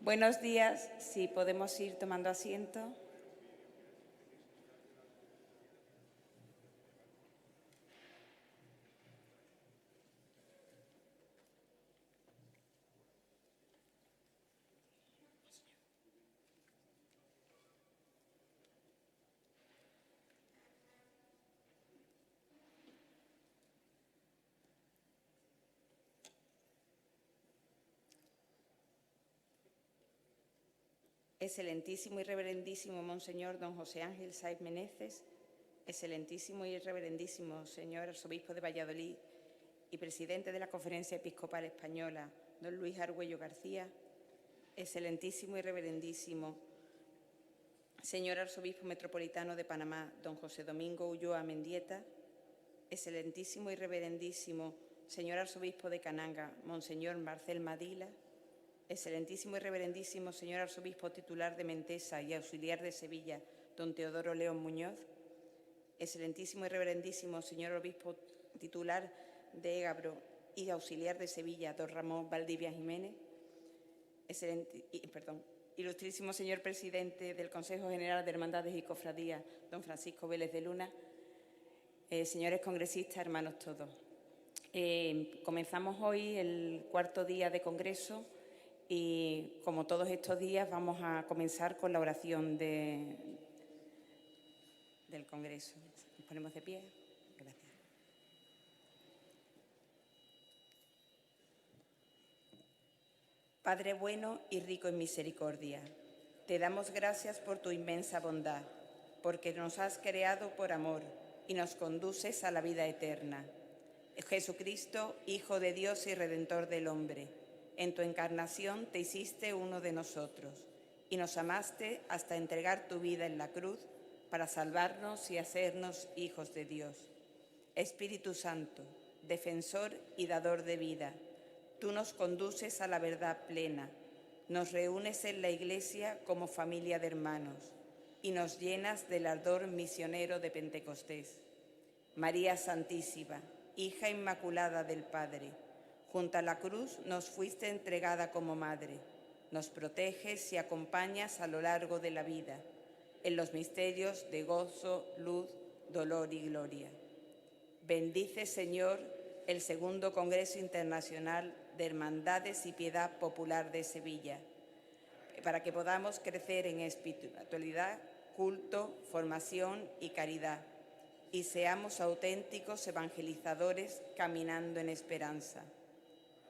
Buenos días, si podemos ir tomando asiento. Excelentísimo y reverendísimo Monseñor don José Ángel Saiz Meneses, excelentísimo y reverendísimo señor arzobispo de Valladolid y presidente de la Conferencia Episcopal Española, don Luis Argüello García, excelentísimo y reverendísimo señor arzobispo metropolitano de Panamá, don José Domingo Ulloa Mendieta, excelentísimo y reverendísimo señor arzobispo de Cananga, monseñor Marcel Madila, excelentísimo y reverendísimo señor arzobispo titular de Mentesa y auxiliar de Sevilla, don Teodoro León Muñoz, excelentísimo y reverendísimo señor obispo titular de Égabro y auxiliar de Sevilla, don Ramón Valdivia Jiménez, ilustrísimo señor presidente del Consejo General de Hermandades y Cofradías, don Francisco Vélez de Luna, señores congresistas, hermanos todos. Comenzamos hoy el cuarto día de Congreso y, como todos estos días, vamos a comenzar con la oración del Congreso. Nos ponemos de pie. Gracias. Padre bueno y rico en misericordia, te damos gracias por tu inmensa bondad, porque nos has creado por amor y nos conduces a la vida eterna. Jesucristo, Hijo de Dios y Redentor del hombre, en tu encarnación te hiciste uno de nosotros y nos amaste hasta entregar tu vida en la cruz para salvarnos y hacernos hijos de Dios. Espíritu Santo, defensor y dador de vida, tú nos conduces a la verdad plena, nos reúnes en la Iglesia como familia de hermanos y nos llenas del ardor misionero de Pentecostés. María Santísima, hija inmaculada del Padre, junto a la cruz nos fuiste entregada como madre, nos proteges y acompañas a lo largo de la vida, en los misterios de gozo, luz, dolor y gloria. Bendice, Señor, el segundo Congreso Internacional de Hermandades y Piedad Popular de Sevilla, para que podamos crecer en espiritualidad, culto, formación y caridad, y seamos auténticos evangelizadores caminando en esperanza.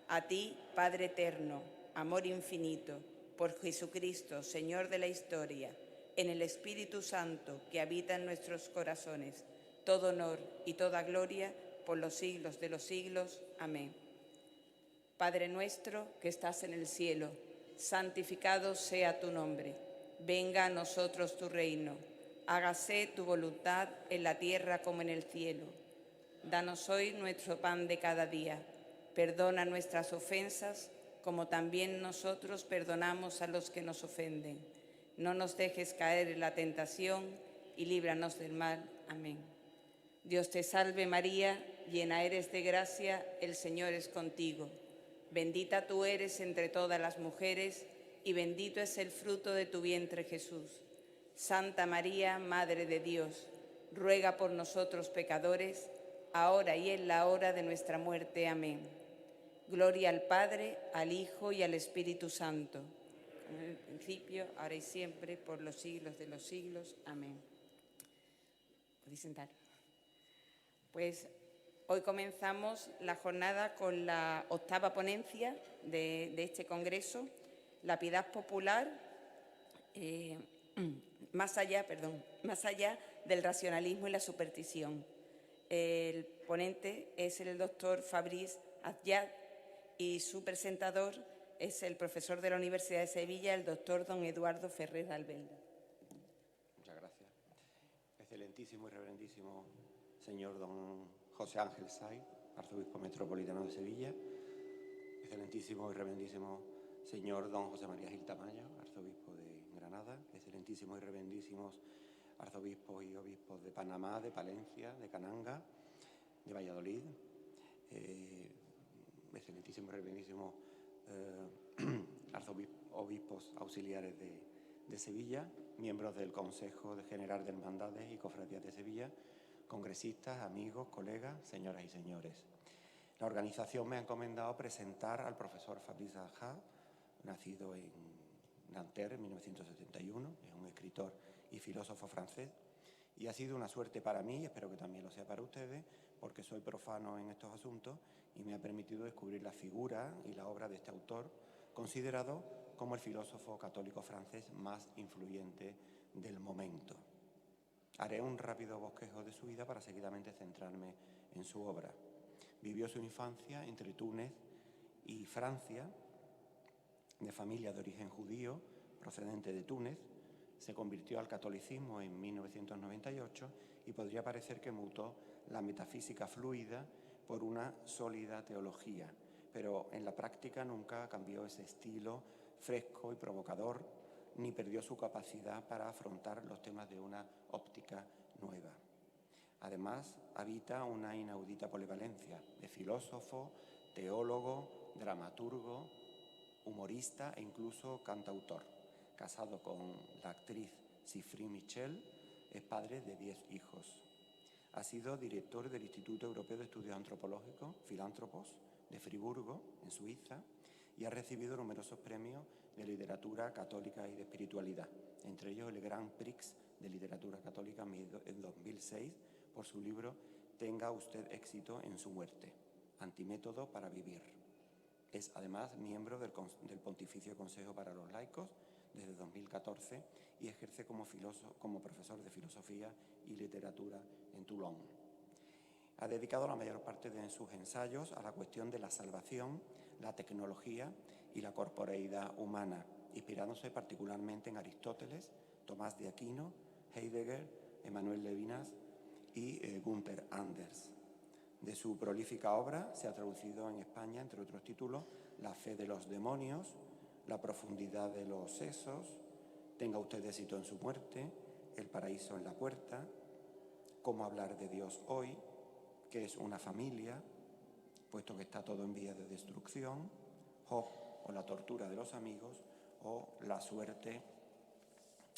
A ti, Padre eterno, amor infinito, por Jesucristo, Señor de la historia, en el Espíritu Santo que habita en nuestros corazones, todo honor y toda gloria por los siglos de los siglos. Amén. Padre nuestro que estás en el cielo, santificado sea tu nombre. Venga a nosotros tu reino. Hágase tu voluntad en la tierra como en el cielo. Danos hoy nuestro pan de cada día. Perdona nuestras ofensas, como también nosotros perdonamos a los que nos ofenden. No nos dejes caer en la tentación y líbranos del mal. Amén. Dios te salve María, llena eres de gracia, el Señor es contigo. Bendita tú eres entre todas las mujeres y bendito es el fruto de tu vientre Jesús. Santa María, Madre de Dios, ruega por nosotros pecadores, ahora y en la hora de nuestra muerte. Amén. Gloria al Padre, al Hijo y al Espíritu Santo, en el principio, ahora y siempre, por los siglos de los siglos. Amén. Podéis sentar. Pues hoy comenzamos la jornada con la octava ponencia de este Congreso, la piedad popular, más allá del racionalismo y la superstición. El ponente es el doctor Fabrice Azjad y su presentador es el profesor de la Universidad de Sevilla, el doctor don Eduardo Ferrer Albelda. Muchas gracias. Excelentísimo y reverendísimo señor don José Ángel Saiz, arzobispo metropolitano de Sevilla. Excelentísimo y reverendísimo señor don José María Gil Tamayo, arzobispo de Granada. Excelentísimos y reverendísimos arzobispos y obispos de Panamá, de Palencia, de Cananga, de Valladolid. Excelentísimo y reverendísimo obispos auxiliares de Sevilla, miembros del Consejo General de Hermandades y Cofradías de Sevilla, congresistas, amigos, colegas, señoras y señores. La organización me ha encomendado presentar al profesor Fabrice Ajag, nacido en Nanterre en 1971, es un escritor y filósofo francés, y ha sido una suerte para mí, espero que también lo sea para ustedes, porque soy profano en estos asuntos y me ha permitido descubrir la figura y la obra de este autor, considerado como el filósofo católico francés más influyente del momento. Haré un rápido bosquejo de su vida para seguidamente centrarme en su obra. Vivió su infancia entre Túnez y Francia, de familia de origen judío, procedente de Túnez. Se convirtió al catolicismo en 1998 y podría parecer que mutó la metafísica fluida por una sólida teología, pero en la práctica nunca cambió ese estilo fresco y provocador, ni perdió su capacidad para afrontar los temas de una óptica nueva. Además, habita una inaudita polivalencia de filósofo, teólogo, dramaturgo, humorista e incluso cantautor. Casado con la actriz Siegfried Michel, es padre de 10 hijos. Ha sido director del Instituto Europeo de Estudios Antropológicos, Filántropos, de Friburgo, en Suiza, y ha recibido numerosos premios de literatura católica y de espiritualidad, entre ellos el Grand Prix de Literatura Católica en 2006 por su libro Tenga usted éxito en su muerte, Antimétodo para vivir. Es además miembro del Pontificio Consejo para los Laicos desde 2014 y ejerce como profesor de filosofía y literatura en Toulon. Ha dedicado la mayor parte de sus ensayos a la cuestión de la salvación, la tecnología y la corporeidad humana, inspirándose particularmente en Aristóteles, Tomás de Aquino, Heidegger, Emmanuel Levinas y Günther Anders. De su prolífica obra se ha traducido en España, entre otros títulos, La fe de los demonios, La profundidad de los sesos, Tenga usted éxito en su muerte, El paraíso en la puerta, Cómo hablar de Dios hoy, ¿Qué es una familia?, puesto que está todo en vías de destrucción, Job o la tortura de los amigos, o La suerte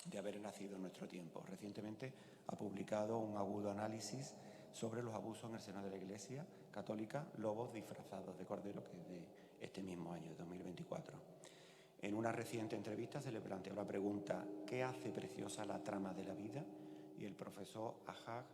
de haber nacido en nuestro tiempo. Recientemente ha publicado un agudo análisis sobre los abusos en el seno de la Iglesia católica, Lobos disfrazados de cordero, que es de este mismo año, de 2024. En una reciente entrevista se le planteó la pregunta ¿qué hace preciosa la trama de la vida? Y el profesor Ajag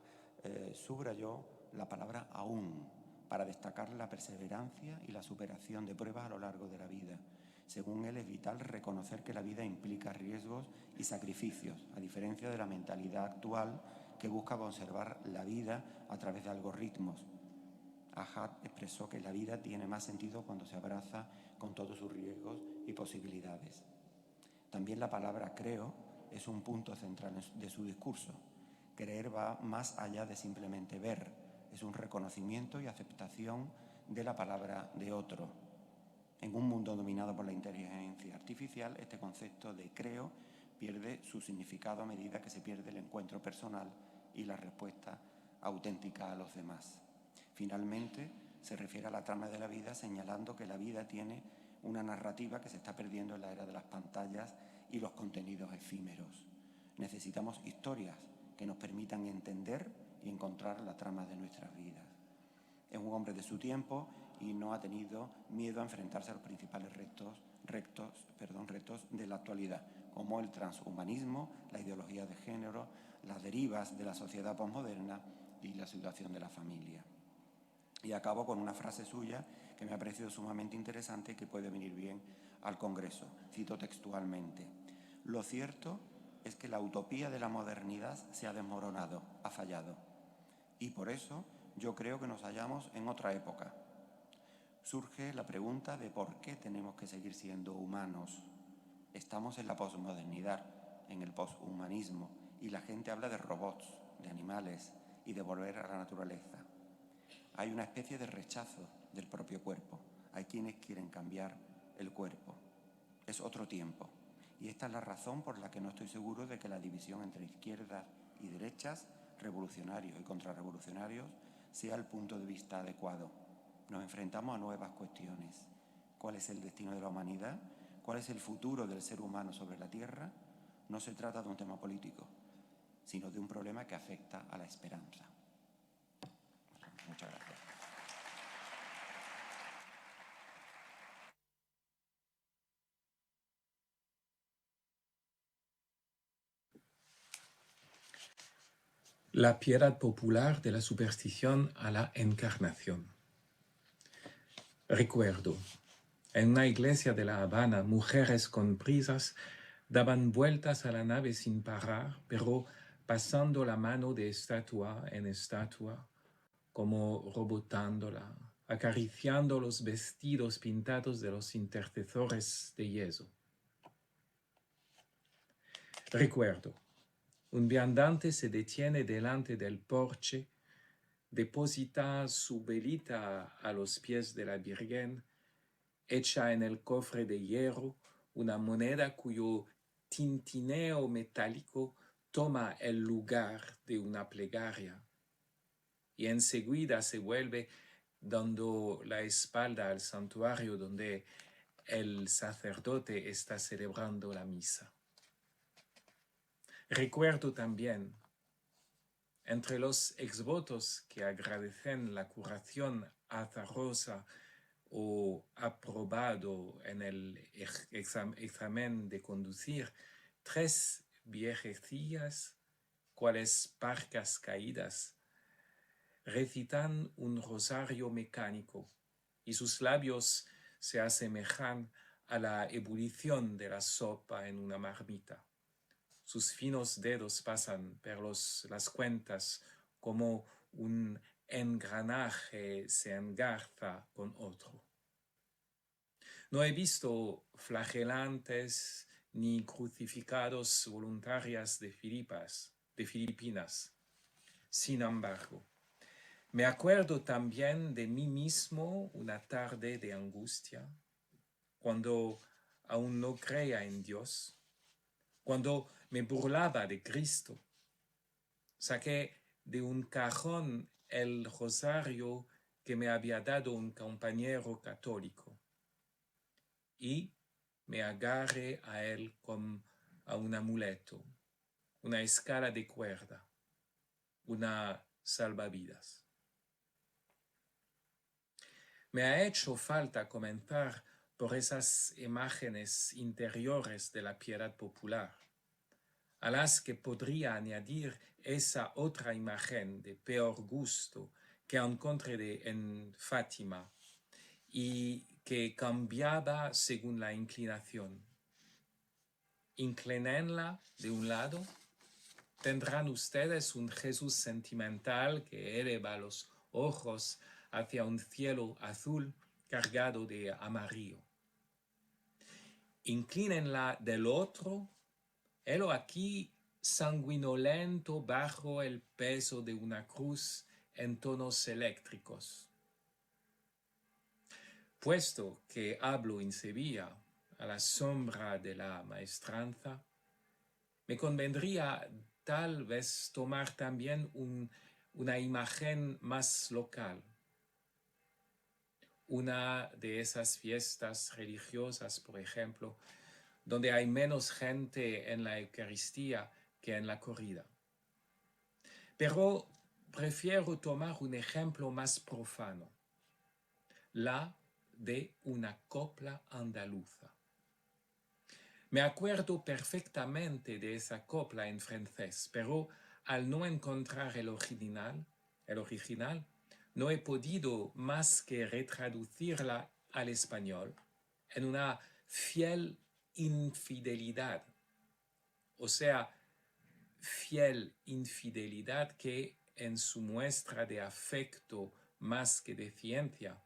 subrayó la palabra aún, para destacar la perseverancia y la superación de pruebas a lo largo de la vida. Según él, es vital reconocer que la vida implica riesgos y sacrificios, a diferencia de la mentalidad actual que busca conservar la vida a través de algoritmos. Ajag expresó que la vida tiene más sentido cuando se abraza con todos sus riesgos y posibilidades. También la palabra creo es un punto central de su discurso. Creer va más allá de simplemente ver, es un reconocimiento y aceptación de la palabra de otro. En un mundo dominado por la inteligencia artificial, este concepto de creo pierde su significado a medida que se pierde el encuentro personal y la respuesta auténtica a los demás. Finalmente, se refiere a la trama de la vida señalando que la vida tiene una narrativa que se está perdiendo en la era de las pantallas y los contenidos efímeros. Necesitamos historias que nos permitan entender y encontrar la trama de nuestras vidas. Es un hombre de su tiempo y no ha tenido miedo a enfrentarse a los principales retos de la actualidad, como el transhumanismo, la ideología de género, las derivas de la sociedad posmoderna y la situación de la familia. Y acabo con una frase suya que me ha parecido sumamente interesante y que puede venir bien al Congreso. Cito textualmente: lo cierto es que la utopía de la modernidad se ha desmoronado, ha fallado. Y por eso yo creo que nos hallamos en otra época. Surge la pregunta de por qué tenemos que seguir siendo humanos. Estamos en la posmodernidad, en el poshumanismo, y la gente habla de robots, de animales y de volver a la naturaleza. Hay una especie de rechazo del propio cuerpo. Hay quienes quieren cambiar el cuerpo. Es otro tiempo. Y esta es la razón por la que no estoy seguro de que la división entre izquierdas y derechas, revolucionarios y contrarrevolucionarios, sea el punto de vista adecuado. Nos enfrentamos a nuevas cuestiones. ¿Cuál es el destino de la humanidad? cuál es el futuro del ser humano sobre la Tierra, no se trata de un tema político, sino de un problema que afecta a la esperanza. Muchas gracias. La piedad popular de la superstición a la encarnación. Recuerdo, en una iglesia de La Habana, mujeres con prisas daban vueltas a la nave sin parar, pero pasando la mano de estatua en estatua, como robotándola, acariciando los vestidos pintados de los intercesores de yeso. Recuerdo, un viandante se detiene delante del porche, deposita su velita a los pies de la Virgen, echa en el cofre de hierro una moneda cuyo tintineo metálico toma el lugar de una plegaria, y enseguida se vuelve dando la espalda al santuario donde el sacerdote está celebrando la misa. Recuerdo también, entre los exvotos que agradecen la curación azarosa o aprobado en el examen de conducir, 3 viejecillas, cuales parcas caídas, recitan un rosario mecánico y sus labios se asemejan a la ebullición de la sopa en una marmita. Sus finos dedos pasan por las cuentas como un engranaje se engarza con otro. No he visto flagelantes ni crucificados voluntarias de Filipinas. Sin embargo, me acuerdo también de mí mismo una tarde de angustia, cuando aún no creía en Dios, cuando me burlaba de Cristo. Saqué de un cajón el rosario que me había dado un compañero católico y me agarré a él como a un amuleto, una escala de cuerda, una salvavidas. Me ha hecho falta comenzar por esas imágenes interiores de la piedad popular, a las que podría añadir esa otra imagen de peor gusto que encontré en Fátima y que cambiaba según la inclinación. Inclínenla de un lado, tendrán ustedes un Jesús sentimental que eleva los ojos hacia un cielo azul cargado de amarillo. Inclínenla del otro, helo aquí sanguinolento bajo el peso de una cruz en tonos eléctricos. Puesto que hablo en Sevilla a la sombra de la maestranza, me convendría tal vez tomar también una imagen más local, una de esas fiestas religiosas, por ejemplo, donde hay menos gente en la Eucaristía que en la corrida. Pero prefiero tomar un ejemplo más profano, la de una copla andaluza. Me acuerdo perfectamente de esa copla en francés, pero al no encontrar el original, no he podido más que retraducirla al español en una fiel infidelidad, o sea, fiel infidelidad que en su muestra de afecto más que de ciencia,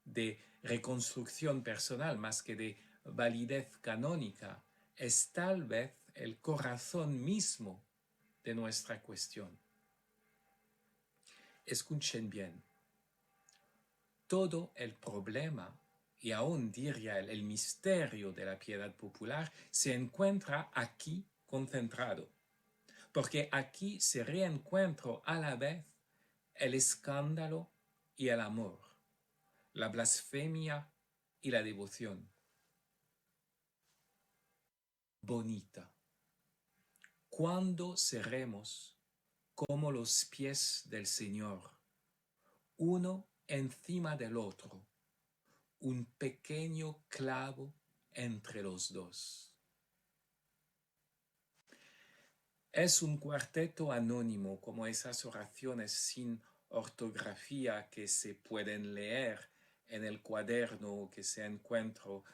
de reconstrucción personal más que de validez canónica, es tal vez el corazón mismo de nuestra cuestión. Escuchen bien, todo el problema, y aún diría el misterio de la piedad popular, se encuentra aquí concentrado, porque aquí se reencuentra a la vez el escándalo y el amor, la blasfemia y la devoción. bonita. ¿Cuándo seremos como los pies del Señor, uno encima del otro, un pequeño clavo entre los dos? Es un cuarteto anónimo, como esas oraciones sin ortografía que se pueden leer en el cuaderno que se encuentra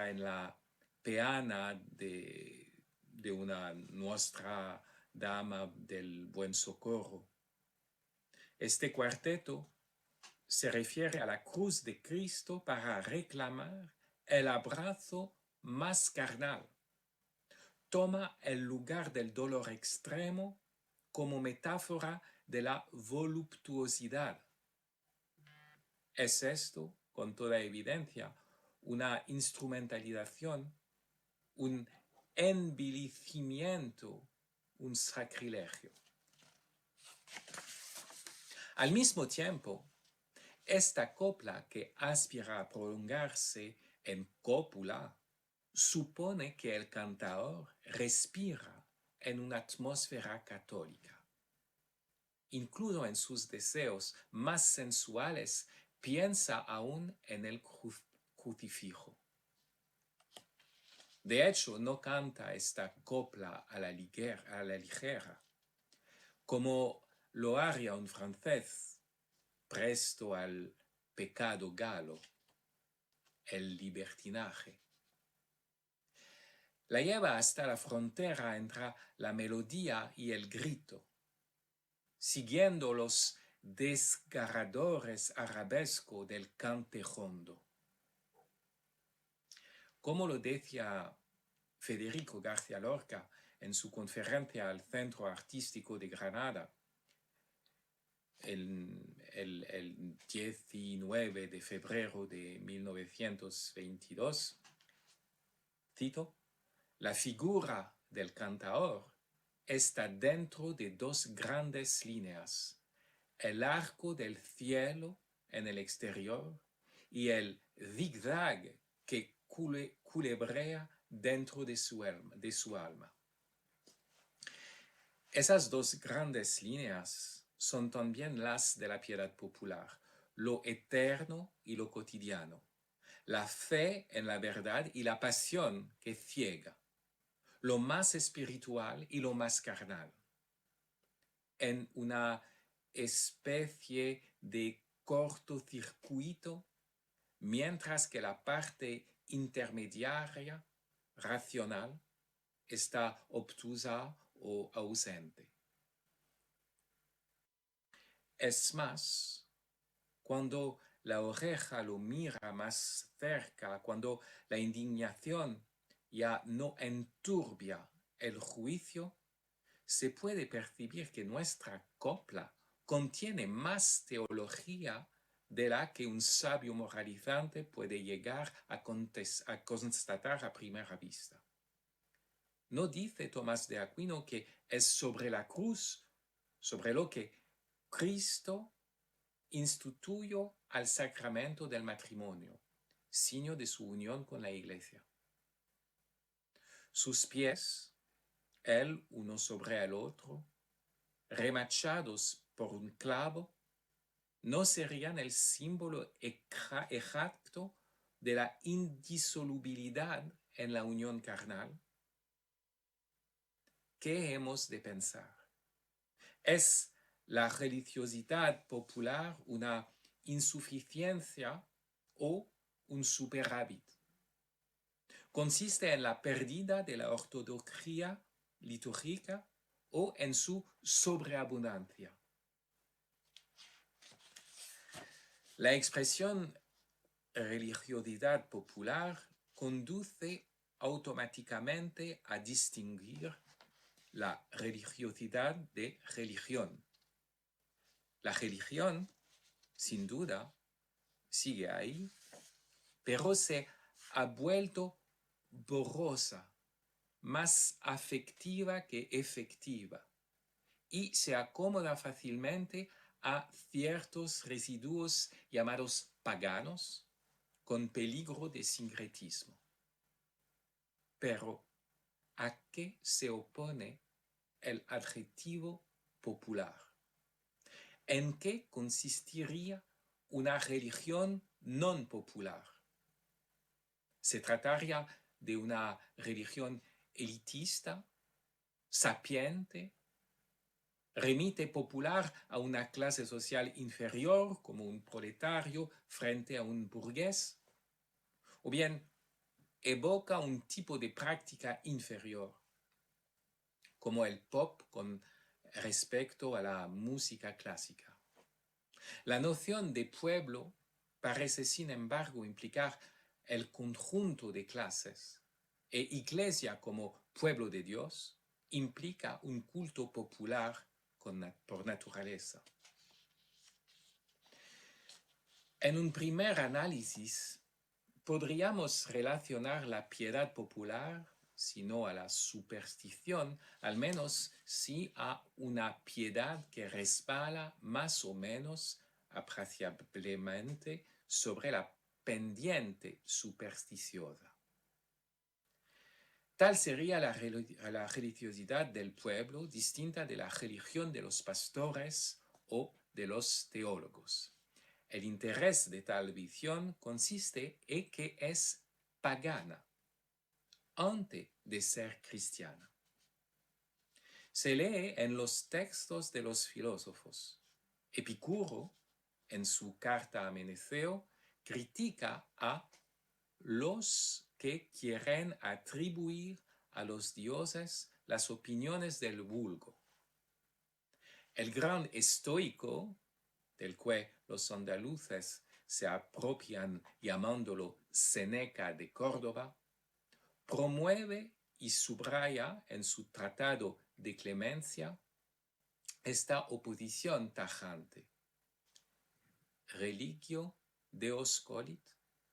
en la peana de una Nuestra Dama del Buen Socorro. Este cuarteto se refiere a la cruz de Cristo para reclamar el abrazo más carnal. Toma el lugar del dolor extremo como metáfora de la voluptuosidad. Es esto, con toda evidencia, una instrumentalización, un envilecimiento, un sacrilegio. Al mismo tiempo, esta copla que aspira a prolongarse en cópula supone que el cantador respira en una atmósfera católica. Incluso en sus deseos más sensuales, piensa aún en el crucifijo. De hecho, no canta esta copla a la ligera, como lo haría un francés presto al pecado galo, el libertinaje. La lleva hasta la frontera entre la melodía y el grito, siguiendo los desgarradores arabescos del cante hondo. Como lo decía Federico García Lorca en su conferencia al Centro Artístico de Granada, el 19 de febrero de 1922, cito, la figura del cantador está dentro de dos grandes líneas, el arco del cielo en el exterior y el zigzag que culebrea dentro de su alma. Esas dos grandes líneas son también las de la piedad popular, lo eterno y lo cotidiano, la fe en la verdad y la pasión que ciega, lo más espiritual y lo más carnal, en una especie de cortocircuito, mientras que la parte intermediaria, racional, está obtusa o ausente. Es más, cuando la oreja lo mira más cerca, cuando la indignación ya no enturbia el juicio, se puede percibir que nuestra copla contiene más teología de la que un sabio moralizante puede llegar a constatar a primera vista. ¿No dice Tomás de Aquino que es sobre la cruz, sobre lo que Cristo instituyó al sacramento del matrimonio, signo de su unión con la Iglesia? Sus pies, él uno sobre el otro, remachados por un clavo, ¿no serían el símbolo exacto de la indisolubilidad en la unión carnal? ¿Qué hemos de pensar? ¿Es la religiosidad popular una insuficiencia o un superávit? ¿Consiste en la pérdida de la ortodoxia litúrgica o en su sobreabundancia? La expresión religiosidad popular conduce automáticamente a distinguir la religiosidad de religión. La religión, sin duda, sigue ahí, pero se ha vuelto borrosa, más afectiva que efectiva, y se acomoda fácilmente a ciertos residuos llamados paganos, con peligro de sincretismo. Pero, ¿a qué se opone el adjetivo popular? ¿En qué consistiría una religión no popular? ¿Se trataría de una religión elitista, sapiente, remite popular a una clase social inferior como un proletario frente a un burgués? ¿O bien evoca un tipo de práctica inferior, como el pop con respecto a la música clásica? La noción de pueblo parece, sin embargo, implicar el conjunto de clases, e iglesia como pueblo de Dios implica un culto popular por naturaleza. En un primer análisis, podríamos relacionar la piedad popular, si no a la superstición, al menos sí a una piedad que resbala más o menos apreciablemente sobre la pendiente supersticiosa. Tal sería la religiosidad del pueblo, distinta de la religión de los pastores o de los teólogos. El interés de tal visión consiste en que es pagana, antes de ser cristiana. Se lee en los textos de los filósofos. Epicuro, en su carta a Meneceo, critica a los que quieren atribuir a los dioses las opiniones del vulgo. El gran estoico, del cual los andaluces se apropian llamándolo Séneca de Córdoba, promueve y subraya en su tratado de clemencia esta oposición tajante. Religio Deos colit,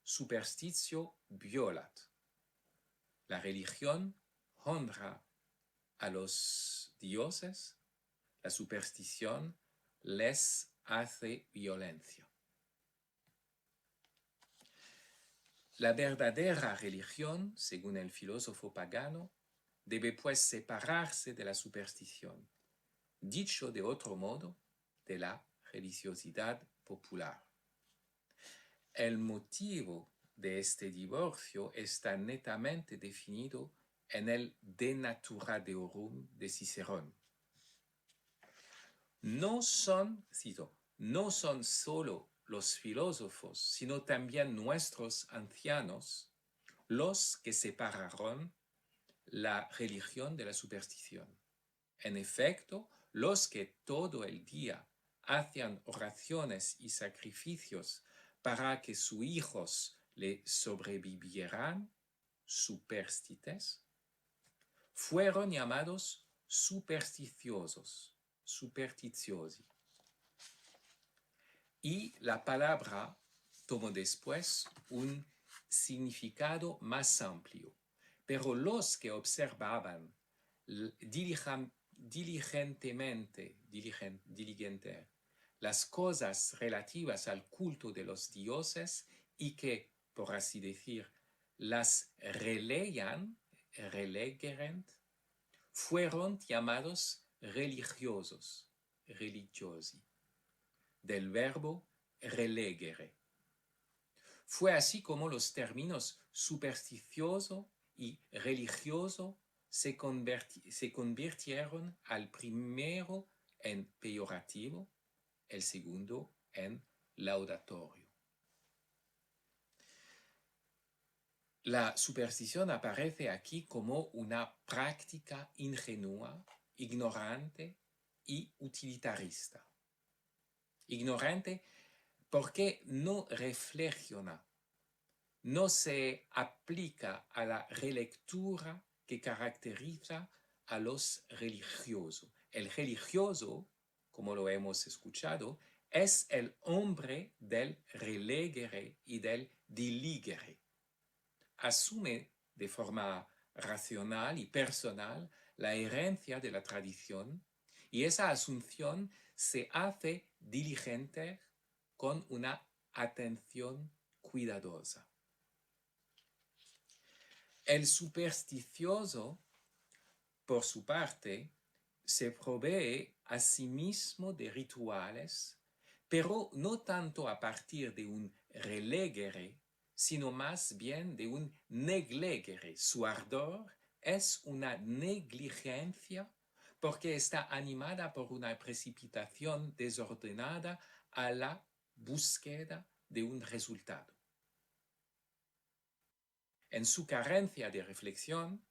superstitio violat. La religión honra a los dioses, la superstición les hace violencia. La verdadera religión, según el filósofo pagano, debe pues separarse de la superstición, dicho de otro modo, de la religiosidad popular. El motivo de este divorcio está netamente definido en el De Natura Deorum de Cicerón. No son, cito, no son solo los filósofos, sino también nuestros ancianos, los que separaron la religión de la superstición. En efecto, los que todo el día hacían oraciones y sacrificios para que sus hijos le sobrevivieran, superstites, fueron llamados supersticiosi. Y la palabra tomó después un significado más amplio. Pero los que observaban diligentemente las cosas relativas al culto de los dioses y que, por así decir, las releggerent, fueron llamados religiosi, del verbo relegere. Fue así como los términos supersticioso y religioso se convirtieron al primero en peyorativo, el segundo en laudatorio. La superstición aparece aquí como una práctica ingenua, ignorante y utilitarista. Ignorante porque no reflexiona, no se aplica a la relectura que caracteriza a los religiosos. El religioso, como lo hemos escuchado, es el hombre del relegere y del diligere. Asume de forma racional y personal la herencia de la tradición y esa asunción se hace diligente con una atención cuidadosa. El supersticioso, por su parte, se provee a sí mismo de rituales, pero no tanto a partir de un relegere, sino más bien de un neglegere. Su ardor es una negligencia porque está animada por una precipitación desordenada a la búsqueda de un resultado. En su carencia de reflexión,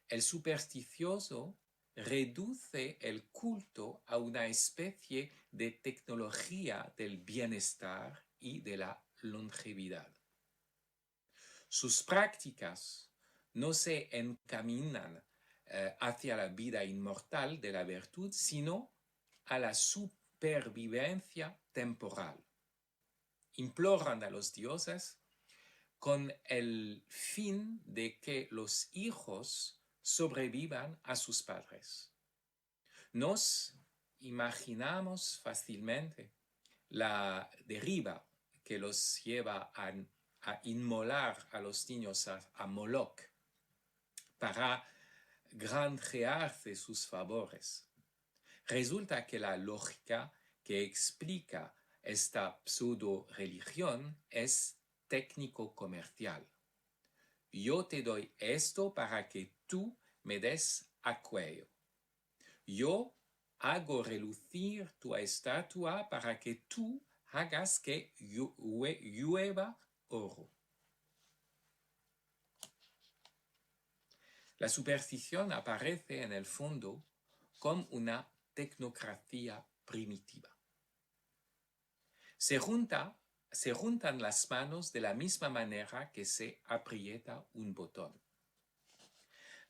el supersticioso reduce el culto a una especie de tecnología del bienestar y de la longevidad. Sus prácticas no se encaminan hacia la vida inmortal de la virtud, sino a la supervivencia temporal. Imploran a los dioses con el fin de que los hijos sobrevivan a sus padres. Nos imaginamos fácilmente la deriva que los lleva a inmolar a los niños a Moloch para granjearse sus favores. Resulta que la lógica que explica esta pseudo-religión es técnico-comercial. Yo te doy esto para que tú me des aquello. Yo hago relucir tu estatua para que tú hagas que llueva oro. La superstición aparece en el fondo como una tecnocracia primitiva. Se juntan las manos de la misma manera que se aprieta un botón.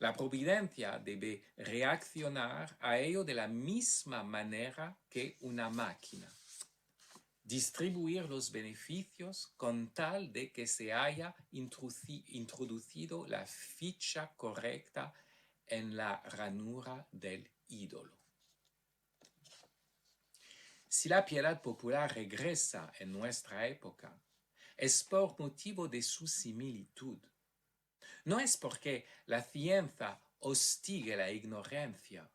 La providencia debe reaccionar a ello de la misma manera que una máquina. Distribuir los beneficios con tal de que se haya introducido la ficha correcta en la ranura del ídolo. Si la piedad popular regresa en nuestra época, es por motivo de su similitud. No es porque la ciencia hostigue la ignorancia,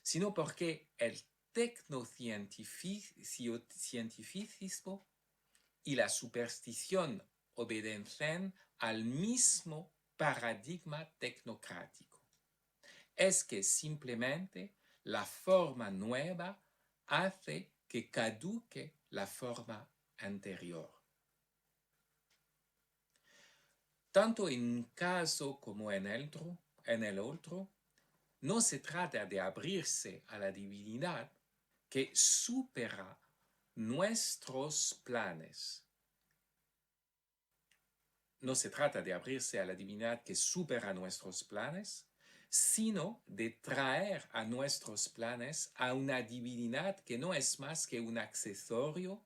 sino porque el tecnocientificismo y la superstición obedecen al mismo paradigma tecnocrático. Es que simplemente la forma nueva hace que caduque la forma anterior. Tanto en un caso como en el otro, no se trata de abrirse a la divinidad que supera nuestros planes. No se trata de abrirse a la divinidad que supera nuestros planes, sino de traer a nuestros planes a una divinidad que no es más que un accesorio,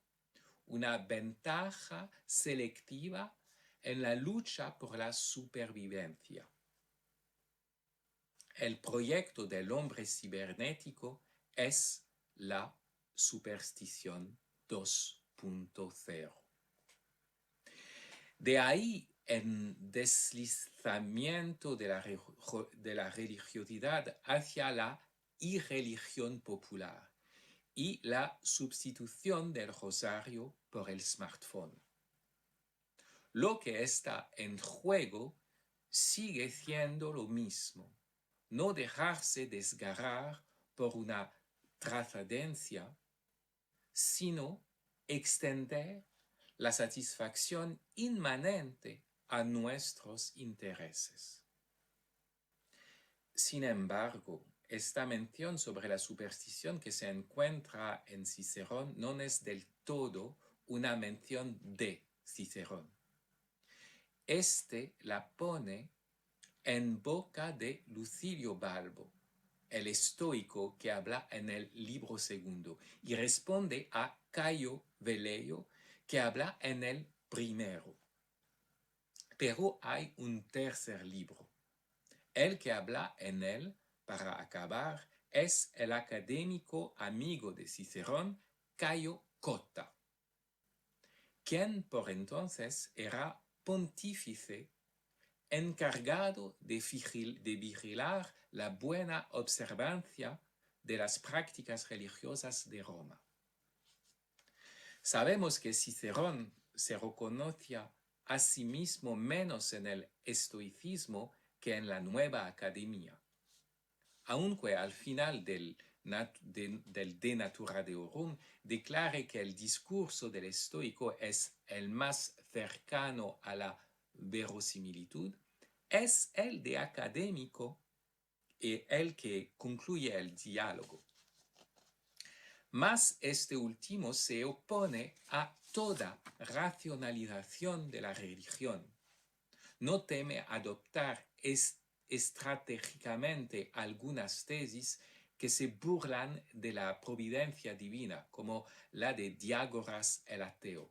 una ventaja selectiva en la lucha por la supervivencia. El proyecto del hombre cibernético es la superstición 2.0. De ahí el deslizamiento de la religiosidad hacia la irreligión popular y la sustitución del rosario por el smartphone. Lo que está en juego sigue siendo lo mismo: no dejarse desgarrar por una trascendencia, sino extender la satisfacción inmanente a nuestros intereses. Sin embargo, esta mención sobre la superstición que se encuentra en Cicerón no es del todo una mención de Cicerón. Este la pone en boca de Lucilio Balbo, el estoico que habla en el libro segundo, y responde a Cayo Velleio, que habla en el primero. Pero hay un tercer libro. El que habla en él, para acabar, es el académico amigo de Cicerón, Cayo Cotta, quien por entonces era pontífice encargado de vigilar la buena observancia de las prácticas religiosas de Roma. Sabemos que Cicerón se reconocía a sí mismo menos en el estoicismo que en la nueva academia, aunque al final del De Natura Deorum declare que el discurso del estoico es el más cercano a la verosimilitud, es el de académico y el que concluye el diálogo. Mas este último se opone a toda racionalización de la religión. No teme adoptar estratégicamente algunas tesis que se burlan de la providencia divina, como la de Diágoras el ateo,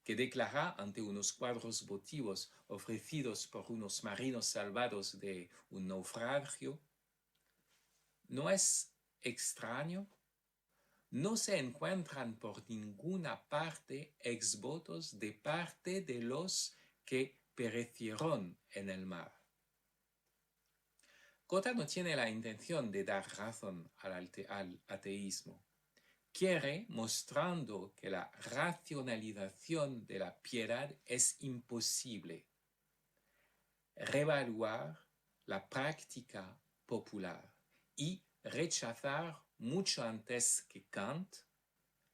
que declara ante unos cuadros votivos ofrecidos por unos marinos salvados de un naufragio: ¿no es extraño? No se encuentran por ninguna parte exvotos de parte de los que perecieron en el mar. Cotta no tiene la intención de dar razón al ateísmo. Quiere, mostrando que la racionalización de la piedad es imposible, revaluar la práctica popular y rechazar mucho antes que Kant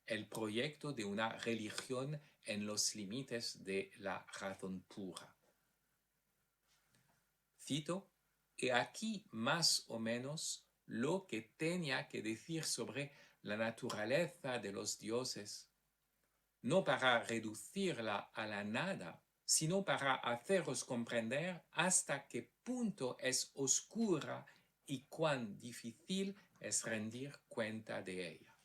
el proyecto de una religión en los límites de la razón pura. Cito: "He aquí más o menos lo que tenía que decir sobre la naturaleza de los dioses, no para reducirla a la nada, sino para haceros comprender hasta qué punto es oscura y cuán difícil es rendir cuenta de ella".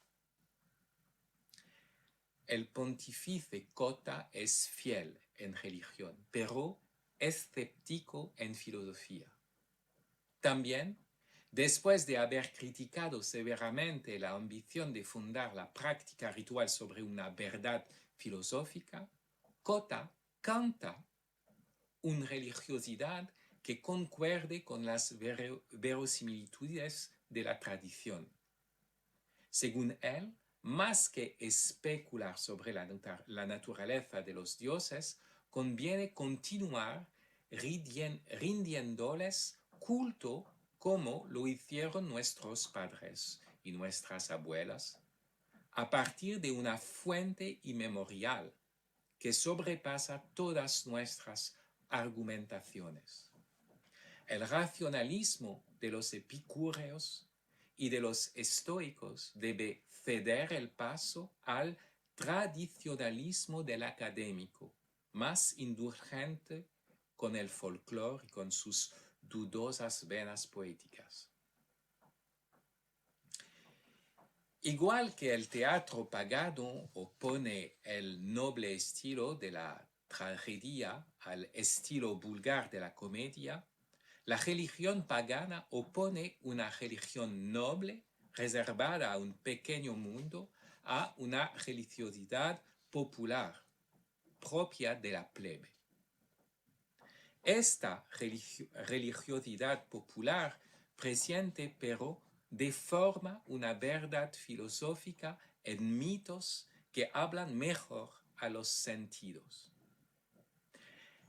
El pontífice Cotta es fiel en religión, pero escéptico en filosofía. También, después de haber criticado severamente la ambición de fundar la práctica ritual sobre una verdad filosófica, Cotta canta una religiosidad que concuerde con las verosimilitudes de la tradición. Según él, más que especular sobre la naturaleza de los dioses, conviene continuar rindiéndoles culto como lo hicieron nuestros padres y nuestras abuelas, a partir de una fuente inmemorial que sobrepasa todas nuestras argumentaciones. El racionalismo de los epicúreos y de los estoicos debe ceder el paso al tradicionalismo del académico, más indulgente con el folclore y con sus dudosas venas poéticas. Igual que el teatro pagano opone el noble estilo de la tragedia al estilo vulgar de la comedia, la religión pagana opone una religión noble, reservada a un pequeño mundo, a una religiosidad popular, propia de la plebe. Esta religiosidad popular presiente, pero, deforma una verdad filosófica en mitos que hablan mejor a los sentidos.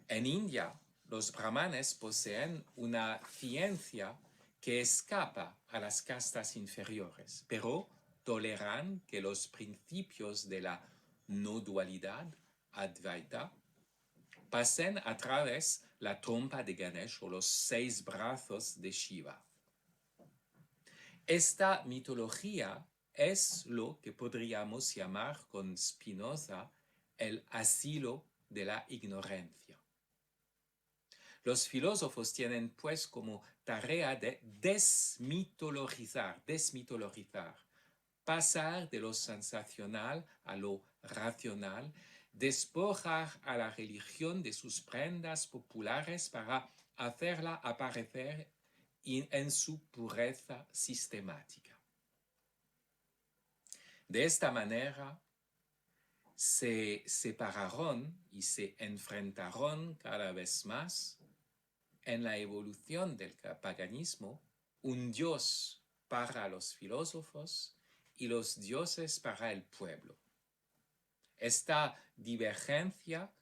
En India, los brahmanes poseen una ciencia que escapa a las castas inferiores, pero toleran que los principios de la no dualidad, Advaita, pasen a través la trompa de Ganesh o los 6 brazos de Shiva. Esta mitología es lo que podríamos llamar con Spinoza el asilo de la ignorancia. Los filósofos tienen pues como tarea de desmitologizar, pasar de lo sensacional a lo racional, despojar a la religión de sus prendas populares para hacerla aparecer en su pureza sistemática. De esta manera se separaron y se enfrentaron cada vez más en la evolución del paganismo un dios para los filósofos y los dioses para el pueblo. Esta divergencia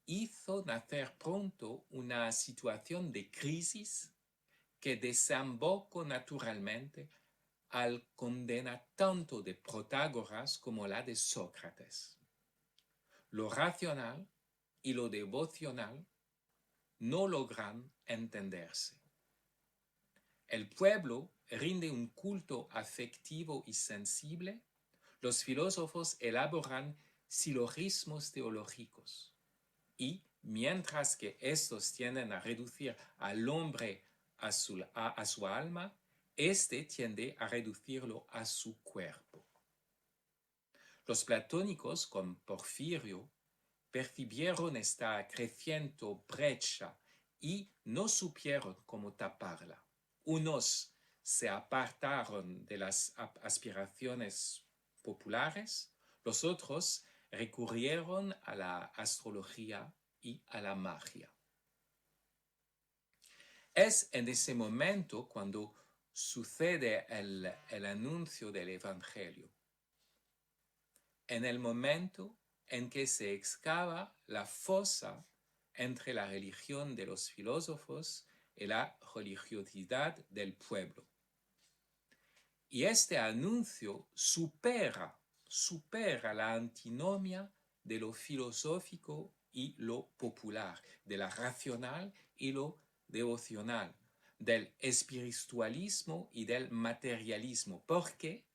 hizo nacer pronto una situación de crisis que desembocó naturalmente al condena tanto de Protágoras como la de Sócrates. Lo racional y lo devocional no logran entenderse. El pueblo rinde un culto afectivo y sensible. Los filósofos elaboran silogismos teológicos y, mientras que estos tienden a reducir al hombre a su alma, este tiende a reducirlo a su cuerpo. Los platónicos, como Porfirio, percibieron esta creciente brecha y no supieron cómo taparla. Unos se apartaron de las aspiraciones populares, los otros recurrieron a la astrología y a la magia. Es en ese momento cuando sucede el anuncio del Evangelio. En el momento en que se excava la fosa entre la religión de los filósofos y la religiosidad del pueblo. Y este anuncio supera la antinomia de lo filosófico y lo popular, de lo racional y lo devocional, del espiritualismo y del materialismo, porque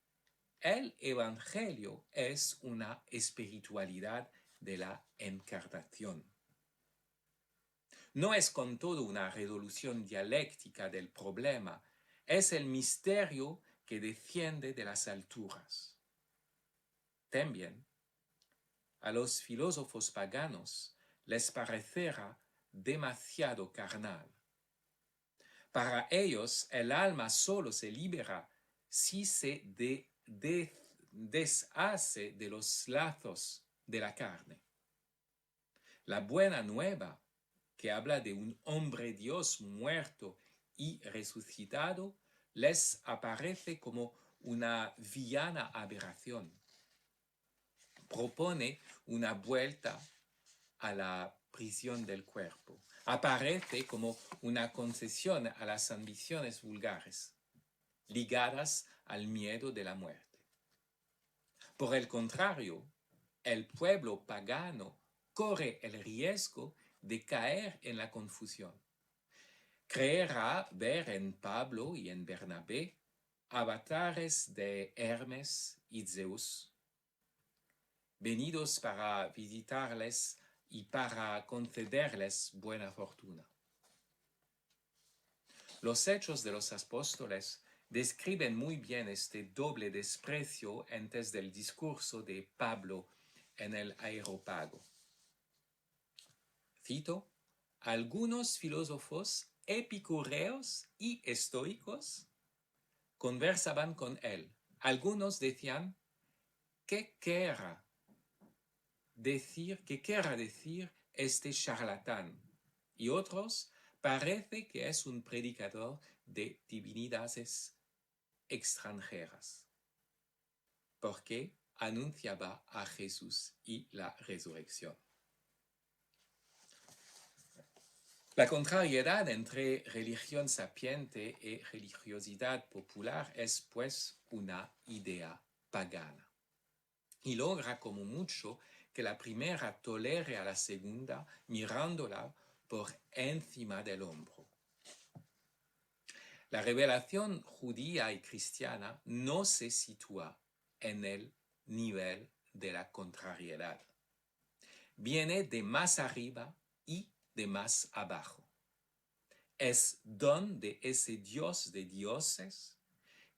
el Evangelio es una espiritualidad de la encarnación. No es con todo una resolución dialéctica del problema, es el misterio que desciende de las alturas. También, a los filósofos paganos les parecerá demasiado carnal. Para ellos, el alma solo se libera si se deshace de los lazos de la carne. La buena nueva, que habla de un hombre Dios muerto y resucitado, les aparece como una villana aberración. Propone una vuelta a la prisión del cuerpo. Aparece como una concesión a las ambiciones vulgares, ligadas al miedo de la muerte. Por el contrario, el pueblo pagano corre el riesgo de caer en la confusión. Creerá ver en Pablo y en Bernabé avatares de Hermes y Zeus, venidos para visitarles y para concederles buena fortuna. Los Hechos de los Apóstoles describen muy bien este doble desprecio antes del discurso de Pablo en el Areópago. Cito: algunos filósofos epicureos y estoicos conversaban con él. Algunos decían: ¿qué querrá decir este charlatán? Y otros: parece que es un predicador de divinidades extranjeras, porque anunciaba a Jesús y la resurrección. La contrariedad entre religión sapiente y religiosidad popular es, pues, una idea pagana. Y logra como mucho que la primera tolere a la segunda, mirándola por encima del hombro. La revelación judía y cristiana no se sitúa en el nivel de la contrariedad. Viene de más arriba y de más abajo. Es don de ese Dios de dioses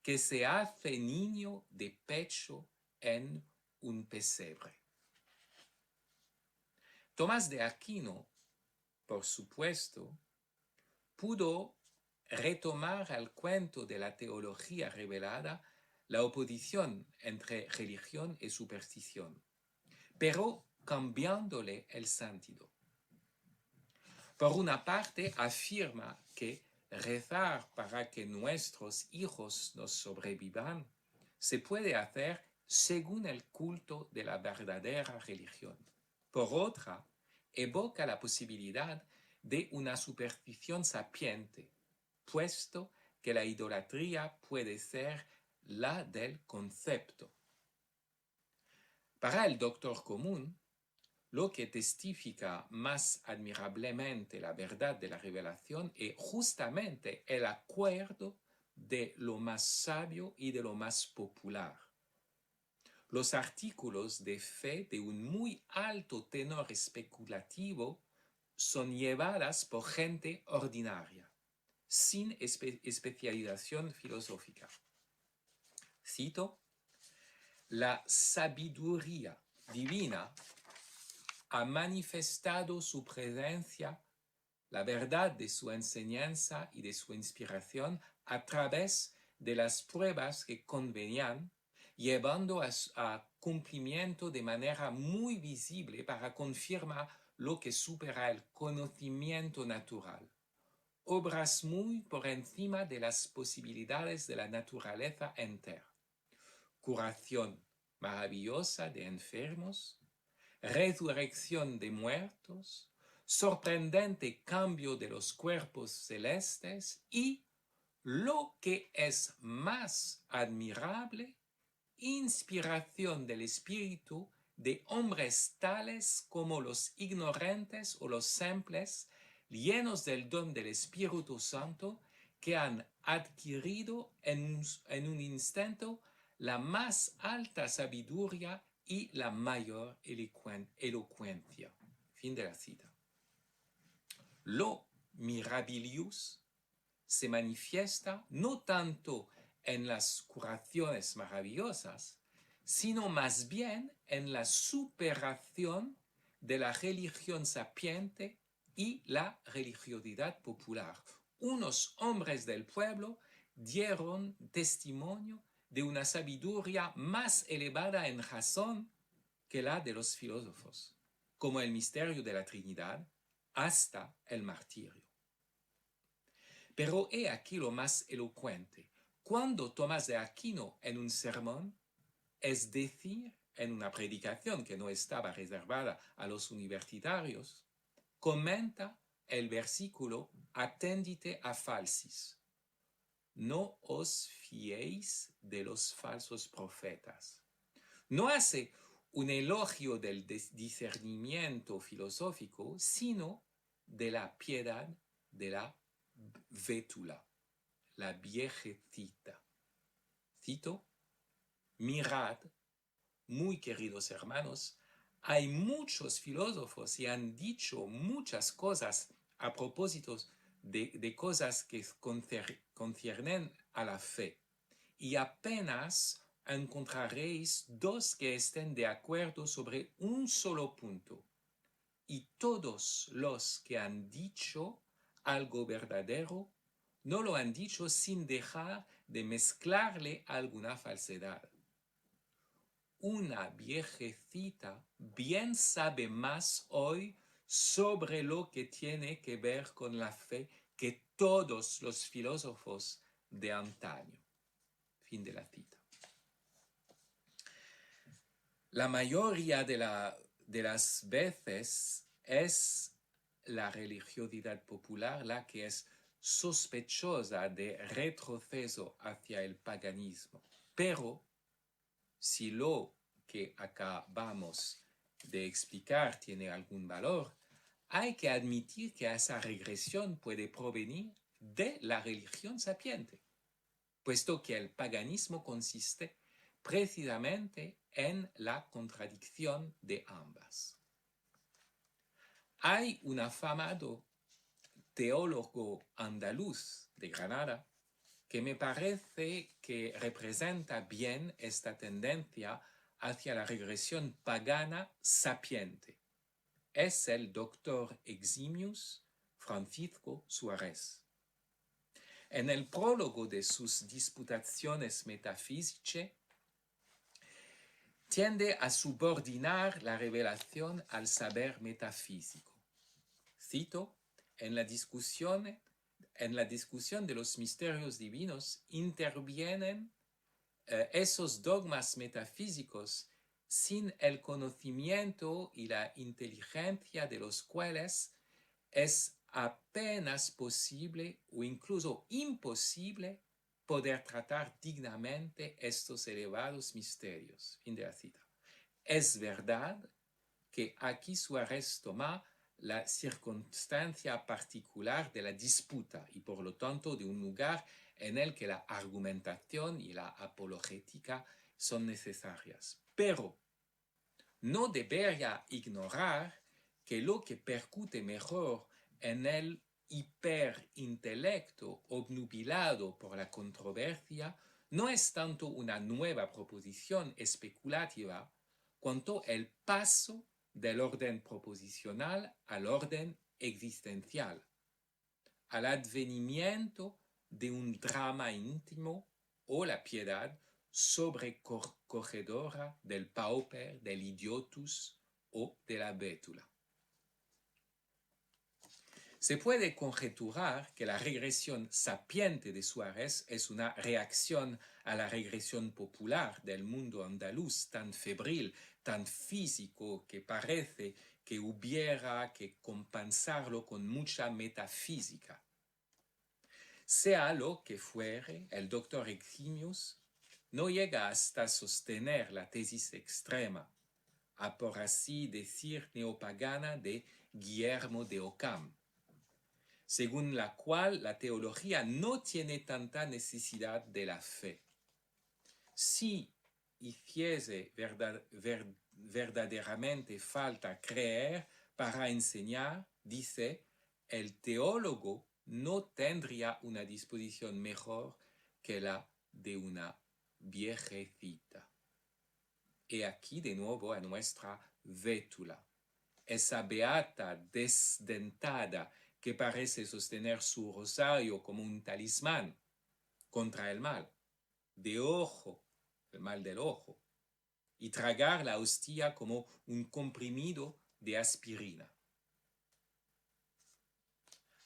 que se hace niño de pecho en un pesebre. Tomás de Aquino, por supuesto, pudo retomar al cuento de la teología revelada la oposición entre religión y superstición, pero cambiándole el sentido. Por una parte, afirma que rezar para que nuestros hijos nos sobrevivan se puede hacer según el culto de la verdadera religión. Por otra, evoca la posibilidad de una superstición sapiente, puesto que la idolatría puede ser la del concepto. Para el doctor común, lo que testifica más admirablemente la verdad de la revelación es justamente el acuerdo de lo más sabio y de lo más popular. Los artículos de fe de un muy alto tenor especulativo son llevadas por gente ordinaria, sin especialización filosófica. Cito: la sabiduría divina ha manifestado su presencia, la verdad de su enseñanza y de su inspiración a través de las pruebas que convenían, llevando a cumplimiento de manera muy visible para confirmar lo que supera el conocimiento natural. Obras muy por encima de las posibilidades de la naturaleza entera. Curación maravillosa de enfermos, resurrección de muertos, sorprendente cambio de los cuerpos celestes y, lo que es más admirable, inspiración del espíritu de hombres tales como los ignorantes o los simples, llenos del don del Espíritu Santo, que han adquirido en un instante la más alta sabiduría y la mayor elocuencia. Fin de la cita. Lo mirabilius se manifiesta no tanto en las curaciones maravillosas, sino más bien en la superación de la religión sapiente y la religiosidad popular. Unos hombres del pueblo dieron testimonio de una sabiduría más elevada en razón que la de los filósofos, como el misterio de la Trinidad, hasta el martirio. Pero he aquí lo más elocuente. Cuando Tomás de Aquino, en un sermón, es decir, en una predicación que no estaba reservada a los universitarios, comenta el versículo «Attendite a falsis». No os fiéis de los falsos profetas. No hace un elogio del discernimiento filosófico, sino de la piedad de la vétula, la viejecita. Cito: mirad, muy queridos hermanos, hay muchos filósofos y han dicho muchas cosas a propósito de cosas que conciernen a la fe, y apenas encontraréis dos que estén de acuerdo sobre un solo punto, y todos los que han dicho algo verdadero no lo han dicho sin dejar de mezclarle alguna falsedad. Una viejecita bien sabe más hoy sobre lo que tiene que ver con la fe que todos los filósofos de antaño. Fin de la cita. La mayoría de las veces es la religiosidad popular la que es sospechosa de retroceso hacia el paganismo. Pero si lo que acabamos de explicar tiene algún valor, hay que admitir que esa regresión puede provenir de la religión sapiente, puesto que el paganismo consiste precisamente en la contradicción de ambas. Hay un afamado teólogo andaluz de Granada que me parece que representa bien esta tendencia hacia la regresión pagana sapiente. Es el doctor Eximius Francisco Suárez. En el prólogo de sus Disputaciones Metaphysicae, tiende a subordinar la revelación al saber metafísico. Cito: en la discusión de los misterios divinos intervienen esos dogmas metafísicos sin el conocimiento y la inteligencia de los cuales es apenas posible o incluso imposible poder tratar dignamente estos elevados misterios. Fin de la cita. Es verdad que aquí Suárez toma la circunstancia particular de la disputa y por lo tanto de un lugar en el que la argumentación y la apologética son necesarias. Pero no debería ignorar que lo que percute mejor en el hiperintelecto obnubilado por la controversia no es tanto una nueva proposición especulativa cuanto el paso del orden proposicional al orden existencial, al advenimiento de un drama íntimo o la piedad sobrecogedora del pauper, del idiotus o de la bétula. Se puede conjeturar que la regresión sapiente de Suárez es una reacción a la regresión popular del mundo andaluz tan febril, tan físico, que parece que hubiera que compensarlo con mucha metafísica. Sea lo que fuere, el doctor Eximius no llega hasta sostener la tesis extrema, a por así decir neopagana de Guillermo de Ockham, según la cual la teología no tiene tanta necesidad de la fe. Si hiciese verdaderamente falta creer para enseñar, dice, el teólogo no tendría una disposición mejor que la de una viejecita. He aquí de nuevo a nuestra vétula, esa beata desdentada que parece sostener su rosario como un talismán contra el mal, el mal del ojo, y tragar la hostia como un comprimido de aspirina.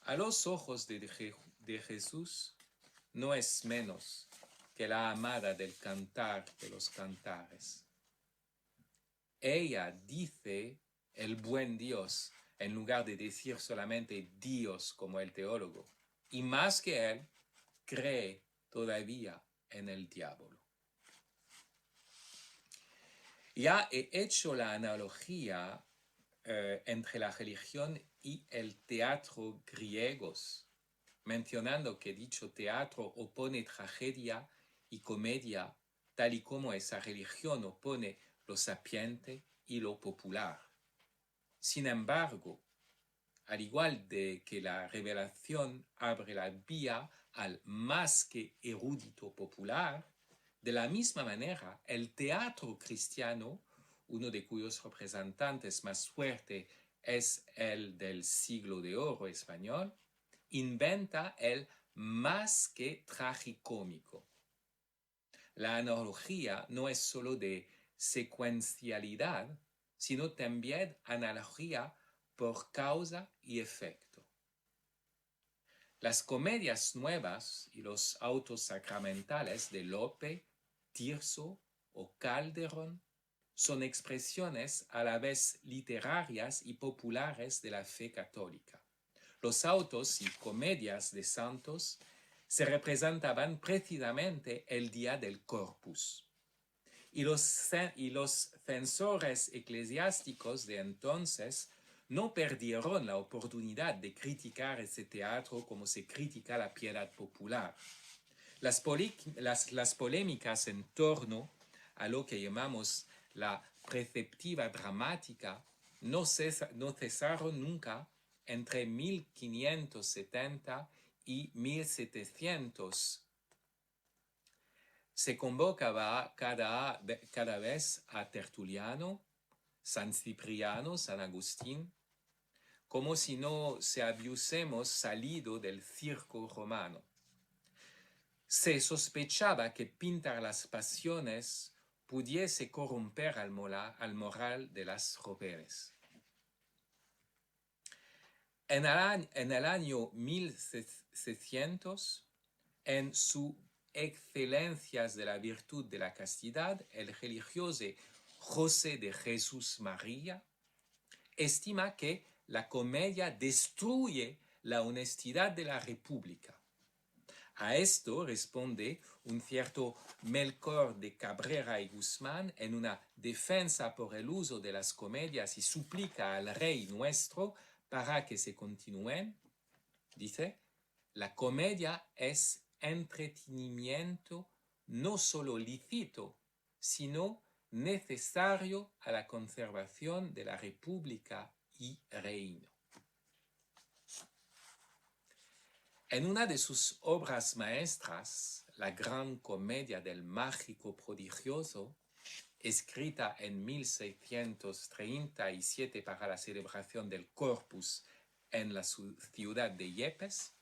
A los ojos de Jesús no es menos que la amada del cantar de los cantares. Ella dice el buen Dios en lugar de decir solamente Dios como el teólogo, y más que él, cree todavía en el diablo. Ya he hecho la analogía entre la religión y el teatro griegos, mencionando que dicho teatro opone tragedia y comedia, tal y como esa religión opone lo sapiente y lo popular. Sin embargo, al igual de que la revelación abre la vía al más que erudito popular, de la misma manera, el teatro cristiano, uno de cuyos representantes más fuerte es el del siglo de oro español, inventa el más que tragicómico. La analogía no es solo de secuencialidad, sino también analogía por causa y efecto. Las comedias nuevas y los autos sacramentales de Lope, Tirso o Calderón son expresiones a la vez literarias y populares de la fe católica. Los autos y comedias de santos se representaban precisamente el día del Corpus. Y los censores eclesiásticos de entonces no perdieron la oportunidad de criticar ese teatro como se critica la piedad popular. Las polémicas en torno a lo que llamamos la preceptiva dramática no cesaron nunca entre 1570 y 1700. Se convocaba cada vez a Tertuliano, San Cipriano, San Agustín, como si no se hubiésemos salido del circo romano. Se sospechaba que pintar las pasiones pudiese corromper al moral de las jóvenes. En el año 1600, en su Excelencias de la Virtud de la Castidad, el religioso José de Jesús María estima que la comedia destruye la honestidad de la República. A esto responde un cierto Melchor de Cabrera y Guzmán en una defensa por el uso de las comedias y suplica al Rey nuestro para que se continúen. Dice, la comedia es entretenimiento no solo lícito, sino necesario a la conservación de la República y reino. En una de sus obras maestras, la Gran Comedia del Mágico Prodigioso, escrita en 1637 para la celebración del Corpus en la ciudad de Yepes,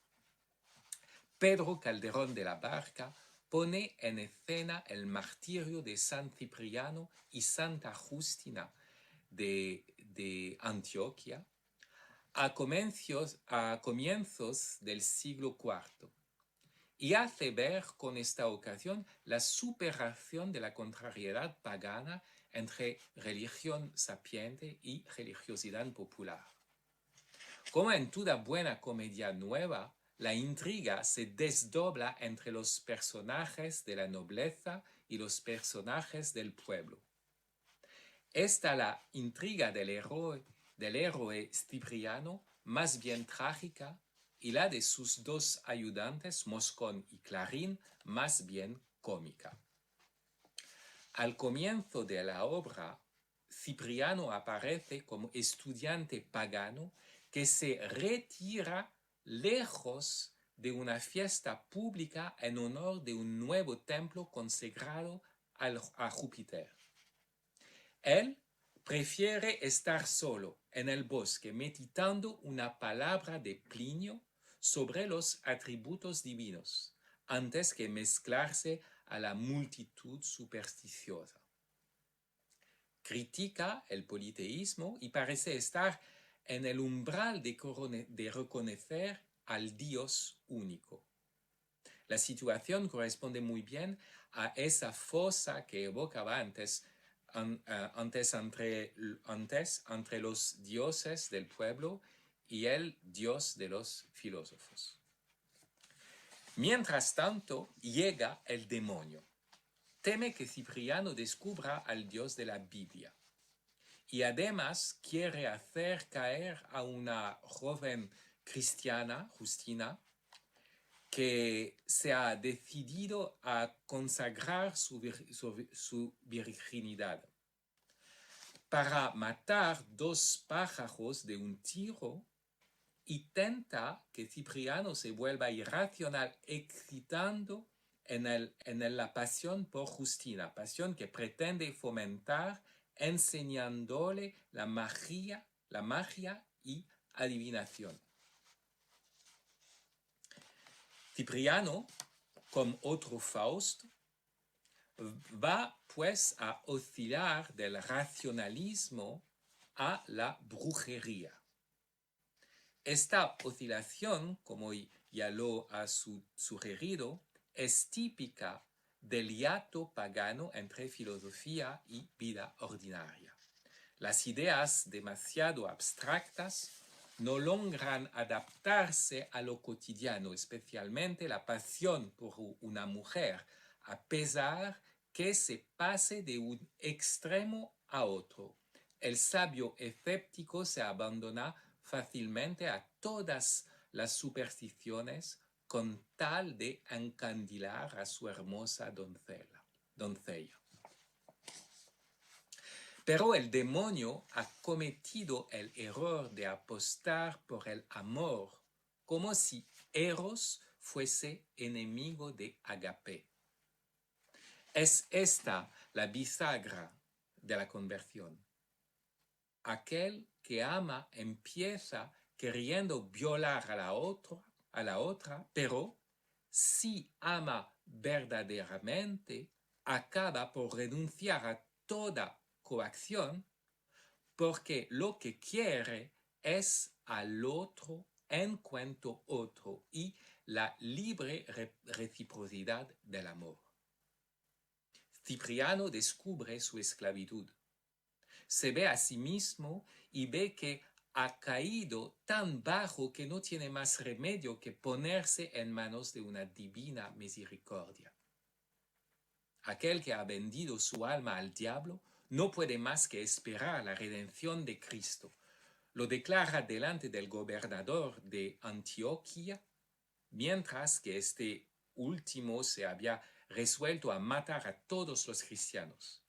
Pedro Calderón de la Barca pone en escena el martirio de San Cipriano y Santa Justina de Antioquia a comienzos del siglo IV y hace ver con esta ocasión la superación de la contrariedad pagana entre religión sapiente y religiosidad popular. Como en toda buena comedia nueva, la intriga se desdobla entre los personajes de la nobleza y los personajes del pueblo. Esta la intriga del héroe Cipriano, más bien trágica, y la de sus dos ayudantes, Moscón y Clarín, más bien cómica. Al comienzo de la obra, Cipriano aparece como estudiante pagano que se retira lejos de una fiesta pública en honor de un nuevo templo consagrado a Júpiter. Él prefiere estar solo en el bosque meditando una palabra de Plinio sobre los atributos divinos, antes que mezclarse a la multitud supersticiosa. Critica el politeísmo y parece estar en el umbral de reconocer al Dios único. La situación corresponde muy bien a esa fosa que evocaba antes entre los dioses del pueblo y el Dios de los filósofos. Mientras tanto, llega el demonio. Teme que Cipriano descubra al Dios de la Biblia y además quiere hacer caer a una joven cristiana, Justina, que se ha decidido a consagrar su virginidad. Para matar dos pájaros de un tiro, intenta que Cipriano se vuelva irracional, excitando en la pasión por Justina, pasión que pretende fomentar enseñándole la magia y adivinación. Cipriano, como otro Fausto, va pues a oscilar del racionalismo a la brujería. Esta oscilación, como ya lo ha sugerido, es típica del hiato pagano entre filosofía y vida ordinaria. Las ideas demasiado abstractas no logran adaptarse a lo cotidiano, especialmente la pasión por una mujer, a pesar que se pase de un extremo a otro. El sabio escéptico se abandona fácilmente a todas las supersticiones con tal de encandilar a su hermosa doncella. Pero el demonio ha cometido el error de apostar por el amor, como si Eros fuese enemigo de Agape. Es esta la bisagra de la conversión. Aquel que ama empieza queriendo violar a la otra, pero si ama verdaderamente, acaba por renunciar a toda coacción, porque lo que quiere es al otro en cuanto otro y la libre reciprocidad del amor. Cipriano descubre su esclavitud. Se ve a sí mismo y ve que ha caído tan bajo que no tiene más remedio que ponerse en manos de una divina misericordia. Aquel que ha vendido su alma al diablo no puede más que esperar la redención de Cristo. Lo declara delante del gobernador de Antioquía, mientras que este último se había resuelto a matar a todos los cristianos.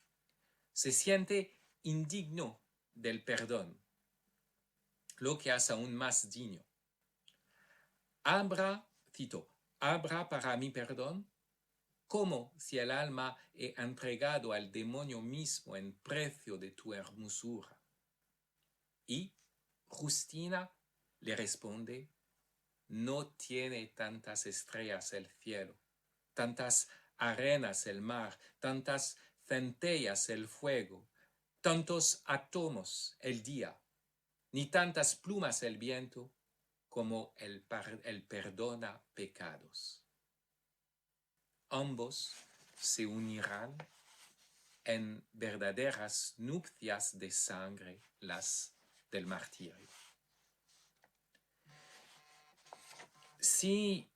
Se siente indigno del perdón, lo que hace aún más digno. Cito, ¿habrá para mí perdón? Como si el alma he entregado al demonio mismo en precio de tu hermosura. Y Justina le responde, no tiene tantas estrellas el cielo, tantas arenas el mar, tantas centellas el fuego, tantos átomos el día, ni tantas plumas el viento, como él perdona pecados. Ambos se unirán en verdaderas nupcias de sangre, las del martirio. Si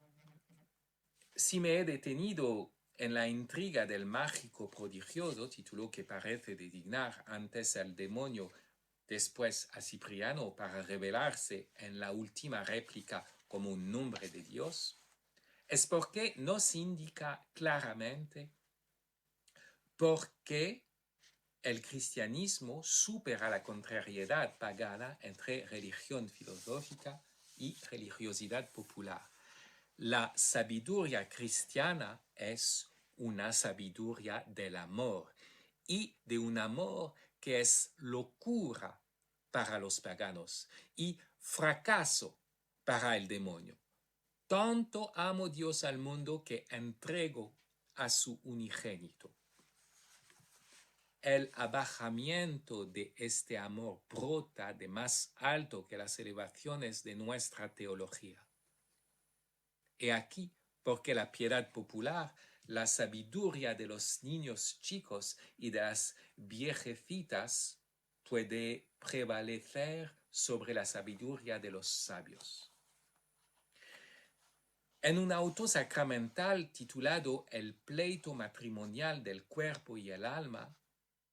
me he detenido en la intriga del mágico prodigioso, título que parece designar antes al demonio, después a Cipriano para revelarse en la última réplica como un nombre de Dios, es porque nos indica claramente por qué el cristianismo supera la contrariedad pagana entre religión filosófica y religiosidad popular. La sabiduría cristiana es una sabiduría del amor y de un amor que es locura para los paganos y fracaso para el demonio. Tanto amo Dios al mundo que entregó a su unigénito. El abajamiento de este amor brota de más alto que las elevaciones de nuestra teología. He aquí porque la piedad popular, la sabiduría de los niños chicos y de las viejecitas puede prevalecer sobre la sabiduría de los sabios. En un auto sacramental titulado El pleito matrimonial del cuerpo y el alma,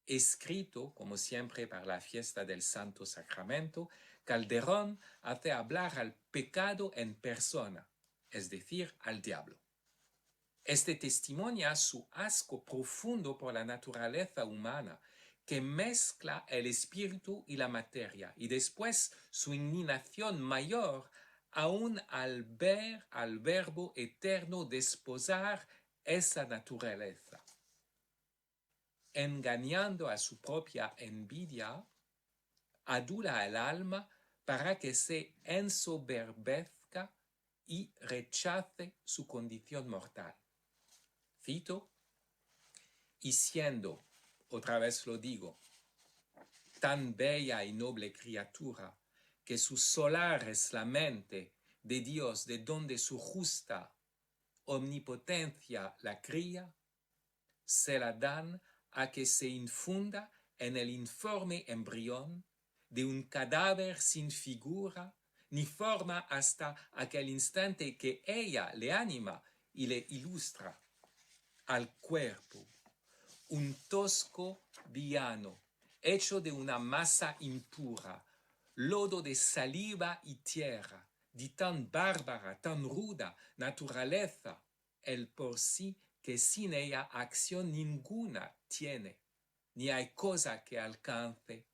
escrito, como siempre, para la fiesta del Santo Sacramento, Calderón hace hablar al pecado en persona, es decir, al diablo. Este testimonia su asco profundo por la naturaleza humana, que mezcla el espíritu y la materia, y después su indignación mayor aún al ver al Verbo eterno desposar esa naturaleza. Engañando a su propia envidia, adula al alma para que se ensoberbezca y rechace su condición mortal. Cito, y siendo, otra vez lo digo, tan bella y noble criatura, que su solar es la mente de Dios, de donde su justa omnipotencia la cría, se la dan a que se infunda en el informe embrión de un cadáver sin figura ni forma hasta aquel instante que ella le anima y le ilustra al cuerpo, un tosco villano hecho de una masa impura, lodo de saliva y tierra, de tan bárbara, tan ruda naturaleza, el por sí que sin ella acción ninguna tiene, ni hay cosa que alcance,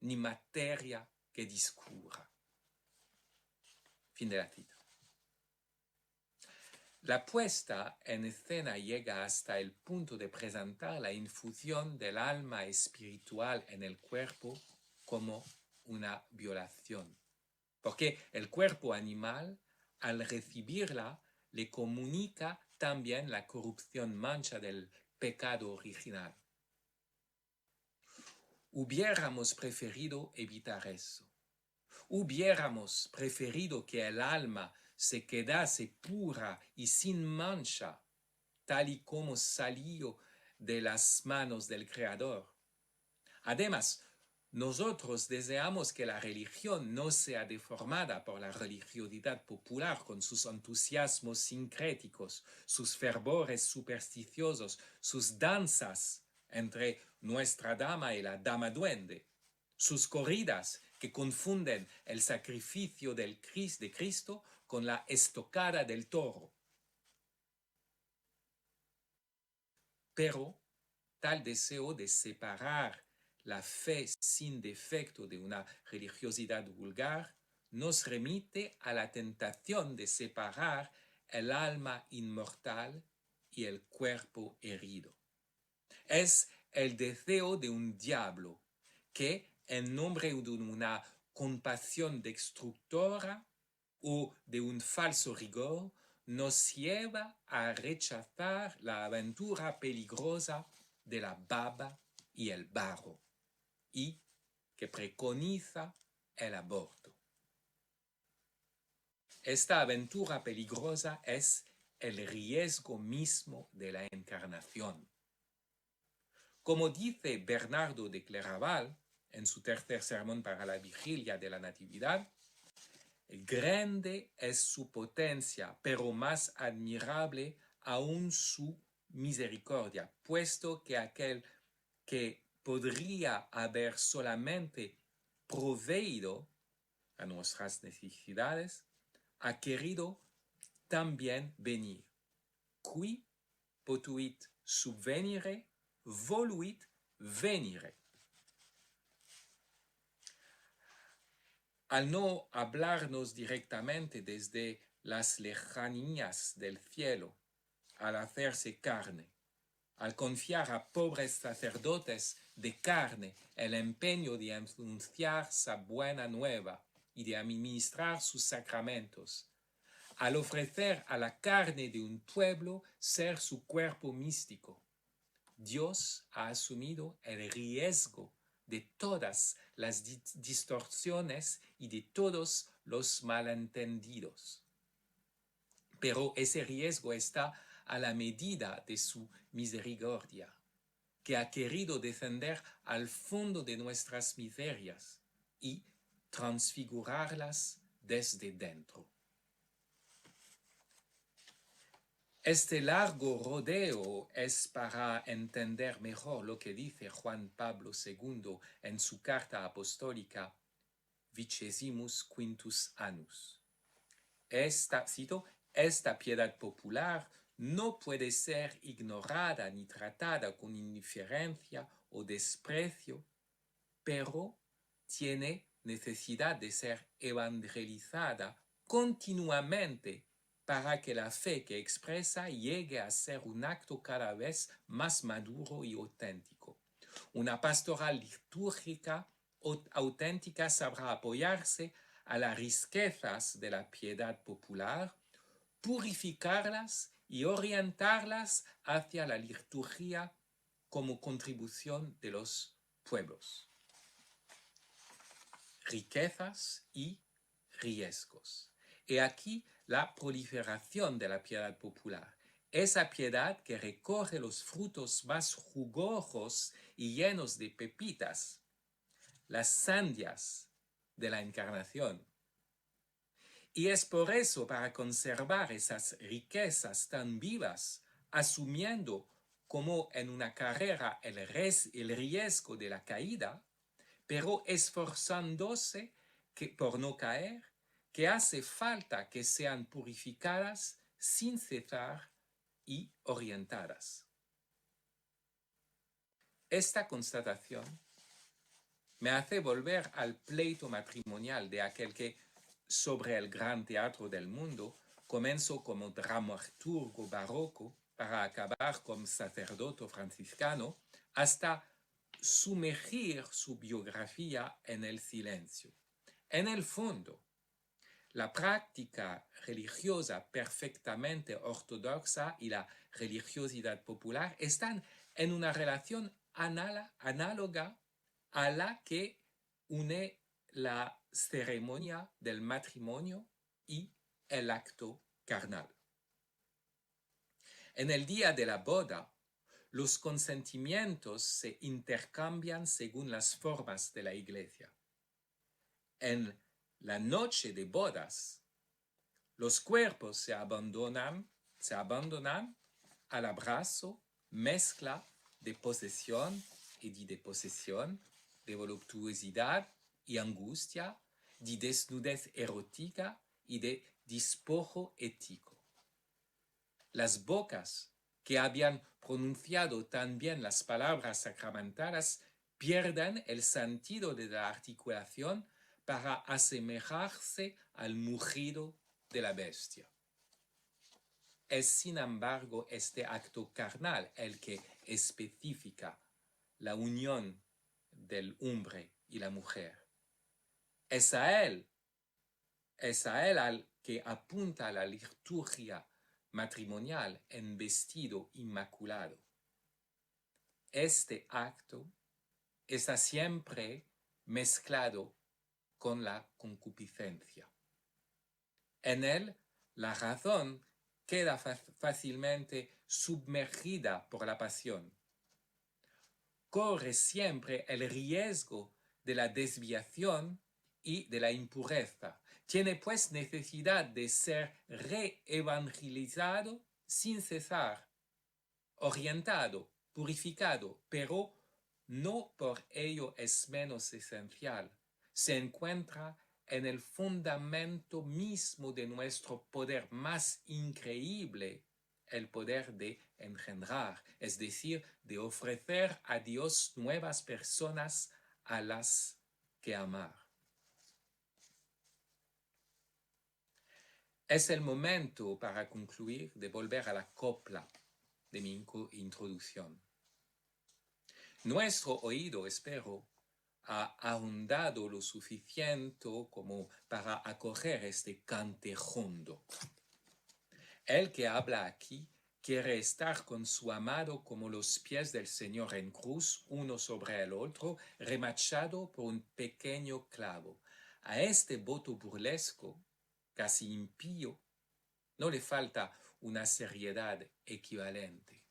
ni materia que discurra. Fin de la cita. La puesta en escena llega hasta el punto de presentar la infusión del alma espiritual en el cuerpo como una violación, porque el cuerpo animal, al recibirla, le comunica también la corrupción mancha del pecado original. Hubiéramos preferido evitar eso, Hubiéramos preferido que el alma se quedase pura y sin mancha, tal y como salió de las manos del Creador. Además, nosotros deseamos que la religión no sea deformada por la religiosidad popular con sus entusiasmos sincréticos, sus fervores supersticiosos, sus danzas entre nuestra dama y la dama duende, sus corridas que confunden el sacrificio de Cristo con la estocada del toro. Pero tal deseo de separar la fe sin defecto de una religiosidad vulgar nos remite a la tentación de separar el alma inmortal y el cuerpo herido. Es el deseo de un diablo que, en nombre de una compasión destructora o de un falso rigor, nos lleva a rechazar la aventura peligrosa de la baba y el barro, y que preconiza el aborto. Esta aventura peligrosa es el riesgo mismo de la encarnación. Como dice Bernardo de Claraval en su tercer sermón para la vigilia de la Natividad, grande es su potencia, pero más admirable aún su misericordia, puesto que aquel que podría haber solamente proveído a nuestras necesidades, ha querido también venir. Qui potuit subvenire, voluit venire. Al no hablarnos directamente desde las lejanías del cielo, al hacerse carne, al confiar a pobres sacerdotes de carne el empeño de anunciar sa buena nueva y de administrar sus sacramentos, al ofrecer a la carne de un pueblo ser su cuerpo místico, Dios ha asumido el riesgo de todas las distorsiones y de todos los malentendidos. Pero ese riesgo está a la medida de su misericordia, que ha querido descender al fondo de nuestras miserias y transfigurarlas desde dentro. Este largo rodeo es para entender mejor lo que dice Juan Pablo II en su carta apostólica Vicesimus Quintus Annus. Cito, esta piedad popular no puede ser ignorada ni tratada con indiferencia o desprecio, pero tiene necesidad de ser evangelizada continuamente para que la fe que expresa llegue a ser un acto cada vez más maduro y auténtico. Una pastoral litúrgica auténtica sabrá apoyarse a las riquezas de la piedad popular, purificarlas y orientarlas hacia la liturgia como contribución de los pueblos. Riquezas y riesgos. He aquí la proliferación de la piedad popular, esa piedad que recoge los frutos más jugosos y llenos de pepitas, las sandias de la encarnación. Y es por eso, para conservar esas riquezas tan vivas, asumiendo como en una carrera el riesgo de la caída, pero esforzándose por no caer, que hace falta que sean purificadas sin cesar y orientadas. Esta constatación me hace volver al pleito matrimonial de aquel que, sobre el gran teatro del mundo, comenzó como dramaturgo barroco para acabar como sacerdote franciscano, hasta sumergir su biografía en el silencio. En el fondo, la práctica religiosa perfectamente ortodoxa y la religiosidad popular están en una relación análoga a la que une la ceremonia del matrimonio y el acto carnal. En el día de la boda, los consentimientos se intercambian según las formas de la iglesia. En la noche de bodas, los cuerpos se abandonan al abrazo, mezcla de posesión y de deposesión, de voluptuosidad y angustia, de desnudez erótica y de despojo ético. Las bocas que habían pronunciado tan bien las palabras sacramentales pierden el sentido de la articulación para asemejarse al mugido de la bestia. Es, sin embargo, este acto carnal el que especifica la unión del hombre y la mujer. Es a él al que apunta la liturgia matrimonial en vestido inmaculado. Este acto está siempre mezclado con la concupiscencia. En él, la razón queda fácilmente sumergida por la pasión. Corre siempre el riesgo de la desviación y de la impureza. Tiene pues necesidad de ser reevangelizado sin cesar, orientado, purificado, pero no por ello es menos esencial. Se encuentra en el fundamento mismo de nuestro poder más increíble, el poder de engendrar, es decir, de ofrecer a Dios nuevas personas a las que amar. Es el momento para concluir de volver a la copla de mi introducción. Nuestro oído, espero, ha ahondado lo suficiente como para acoger este cante hondo. El que habla aquí quiere estar con su amado como los pies del Señor en cruz, uno sobre el otro, remachado por un pequeño clavo. A este voto burlesco, casi impío, no le falta una seriedad equivalente.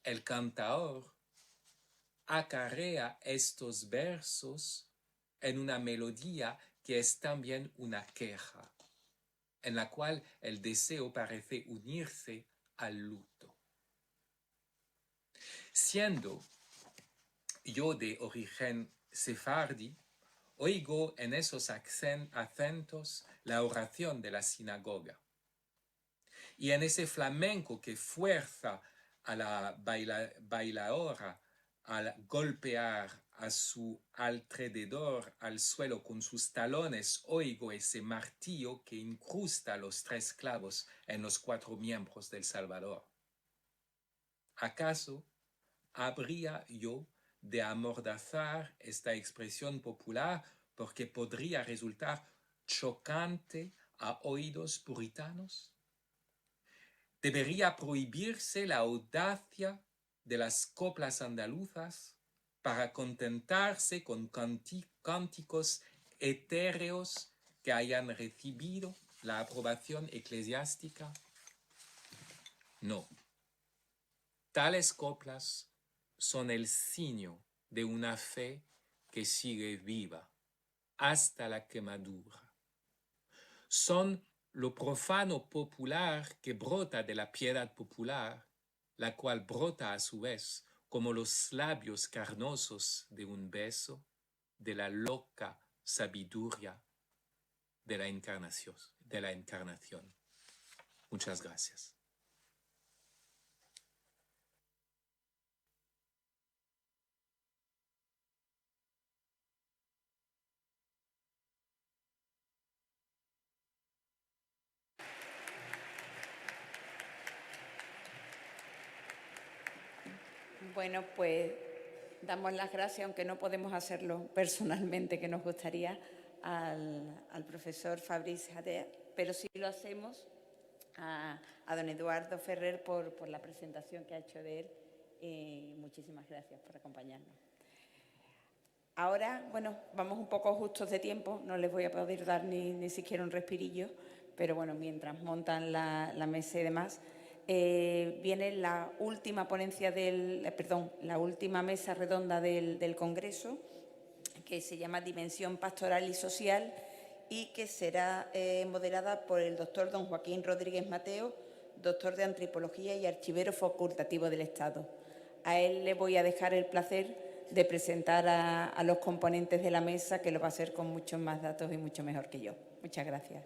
El cantaor acarrea estos versos en una melodía que es también una queja, en la cual el deseo parece unirse al luto. Siendo yo de origen sefardí, oigo en esos acentos la oración de la sinagoga. Y en ese flamenco que fuerza a la bailadora al golpear a su alrededor al suelo con sus talones, oigo ese martillo que incrusta los 3 clavos en los 4 miembros del Salvador. ¿Acaso habría yo de amordazar esta expresión popular porque podría resultar chocante a oídos puritanos? ¿Debería prohibirse la audacia de las coplas andaluzas para contentarse con cánticos etéreos que hayan recibido la aprobación eclesiástica? No. Tales coplas son el signo de una fe que sigue viva hasta la quemadura. Son lo profano popular que brota de la piedad popular, la cual brota a su vez como los labios carnosos de un beso de la loca sabiduría de la encarnación. Muchas gracias. Bueno, pues damos las gracias, aunque no podemos hacerlo personalmente, que nos gustaría, al profesor Fabrice Hader, pero sí lo hacemos a don Eduardo Ferrer por la presentación que ha hecho de él. Muchísimas gracias por acompañarnos. Ahora, bueno, vamos un poco justos de tiempo, no les voy a poder dar ni siquiera un respirillo, pero bueno, mientras montan la mesa y demás, viene la última ponencia la última mesa redonda del Congreso, que se llama Dimensión Pastoral y Social y que será moderada por el doctor don Joaquín Rodríguez Mateo, doctor de Antropología y archivero facultativo del Estado. A él le voy a dejar el placer de presentar a los componentes de la mesa, que lo va a hacer con muchos más datos y mucho mejor que yo. Muchas gracias.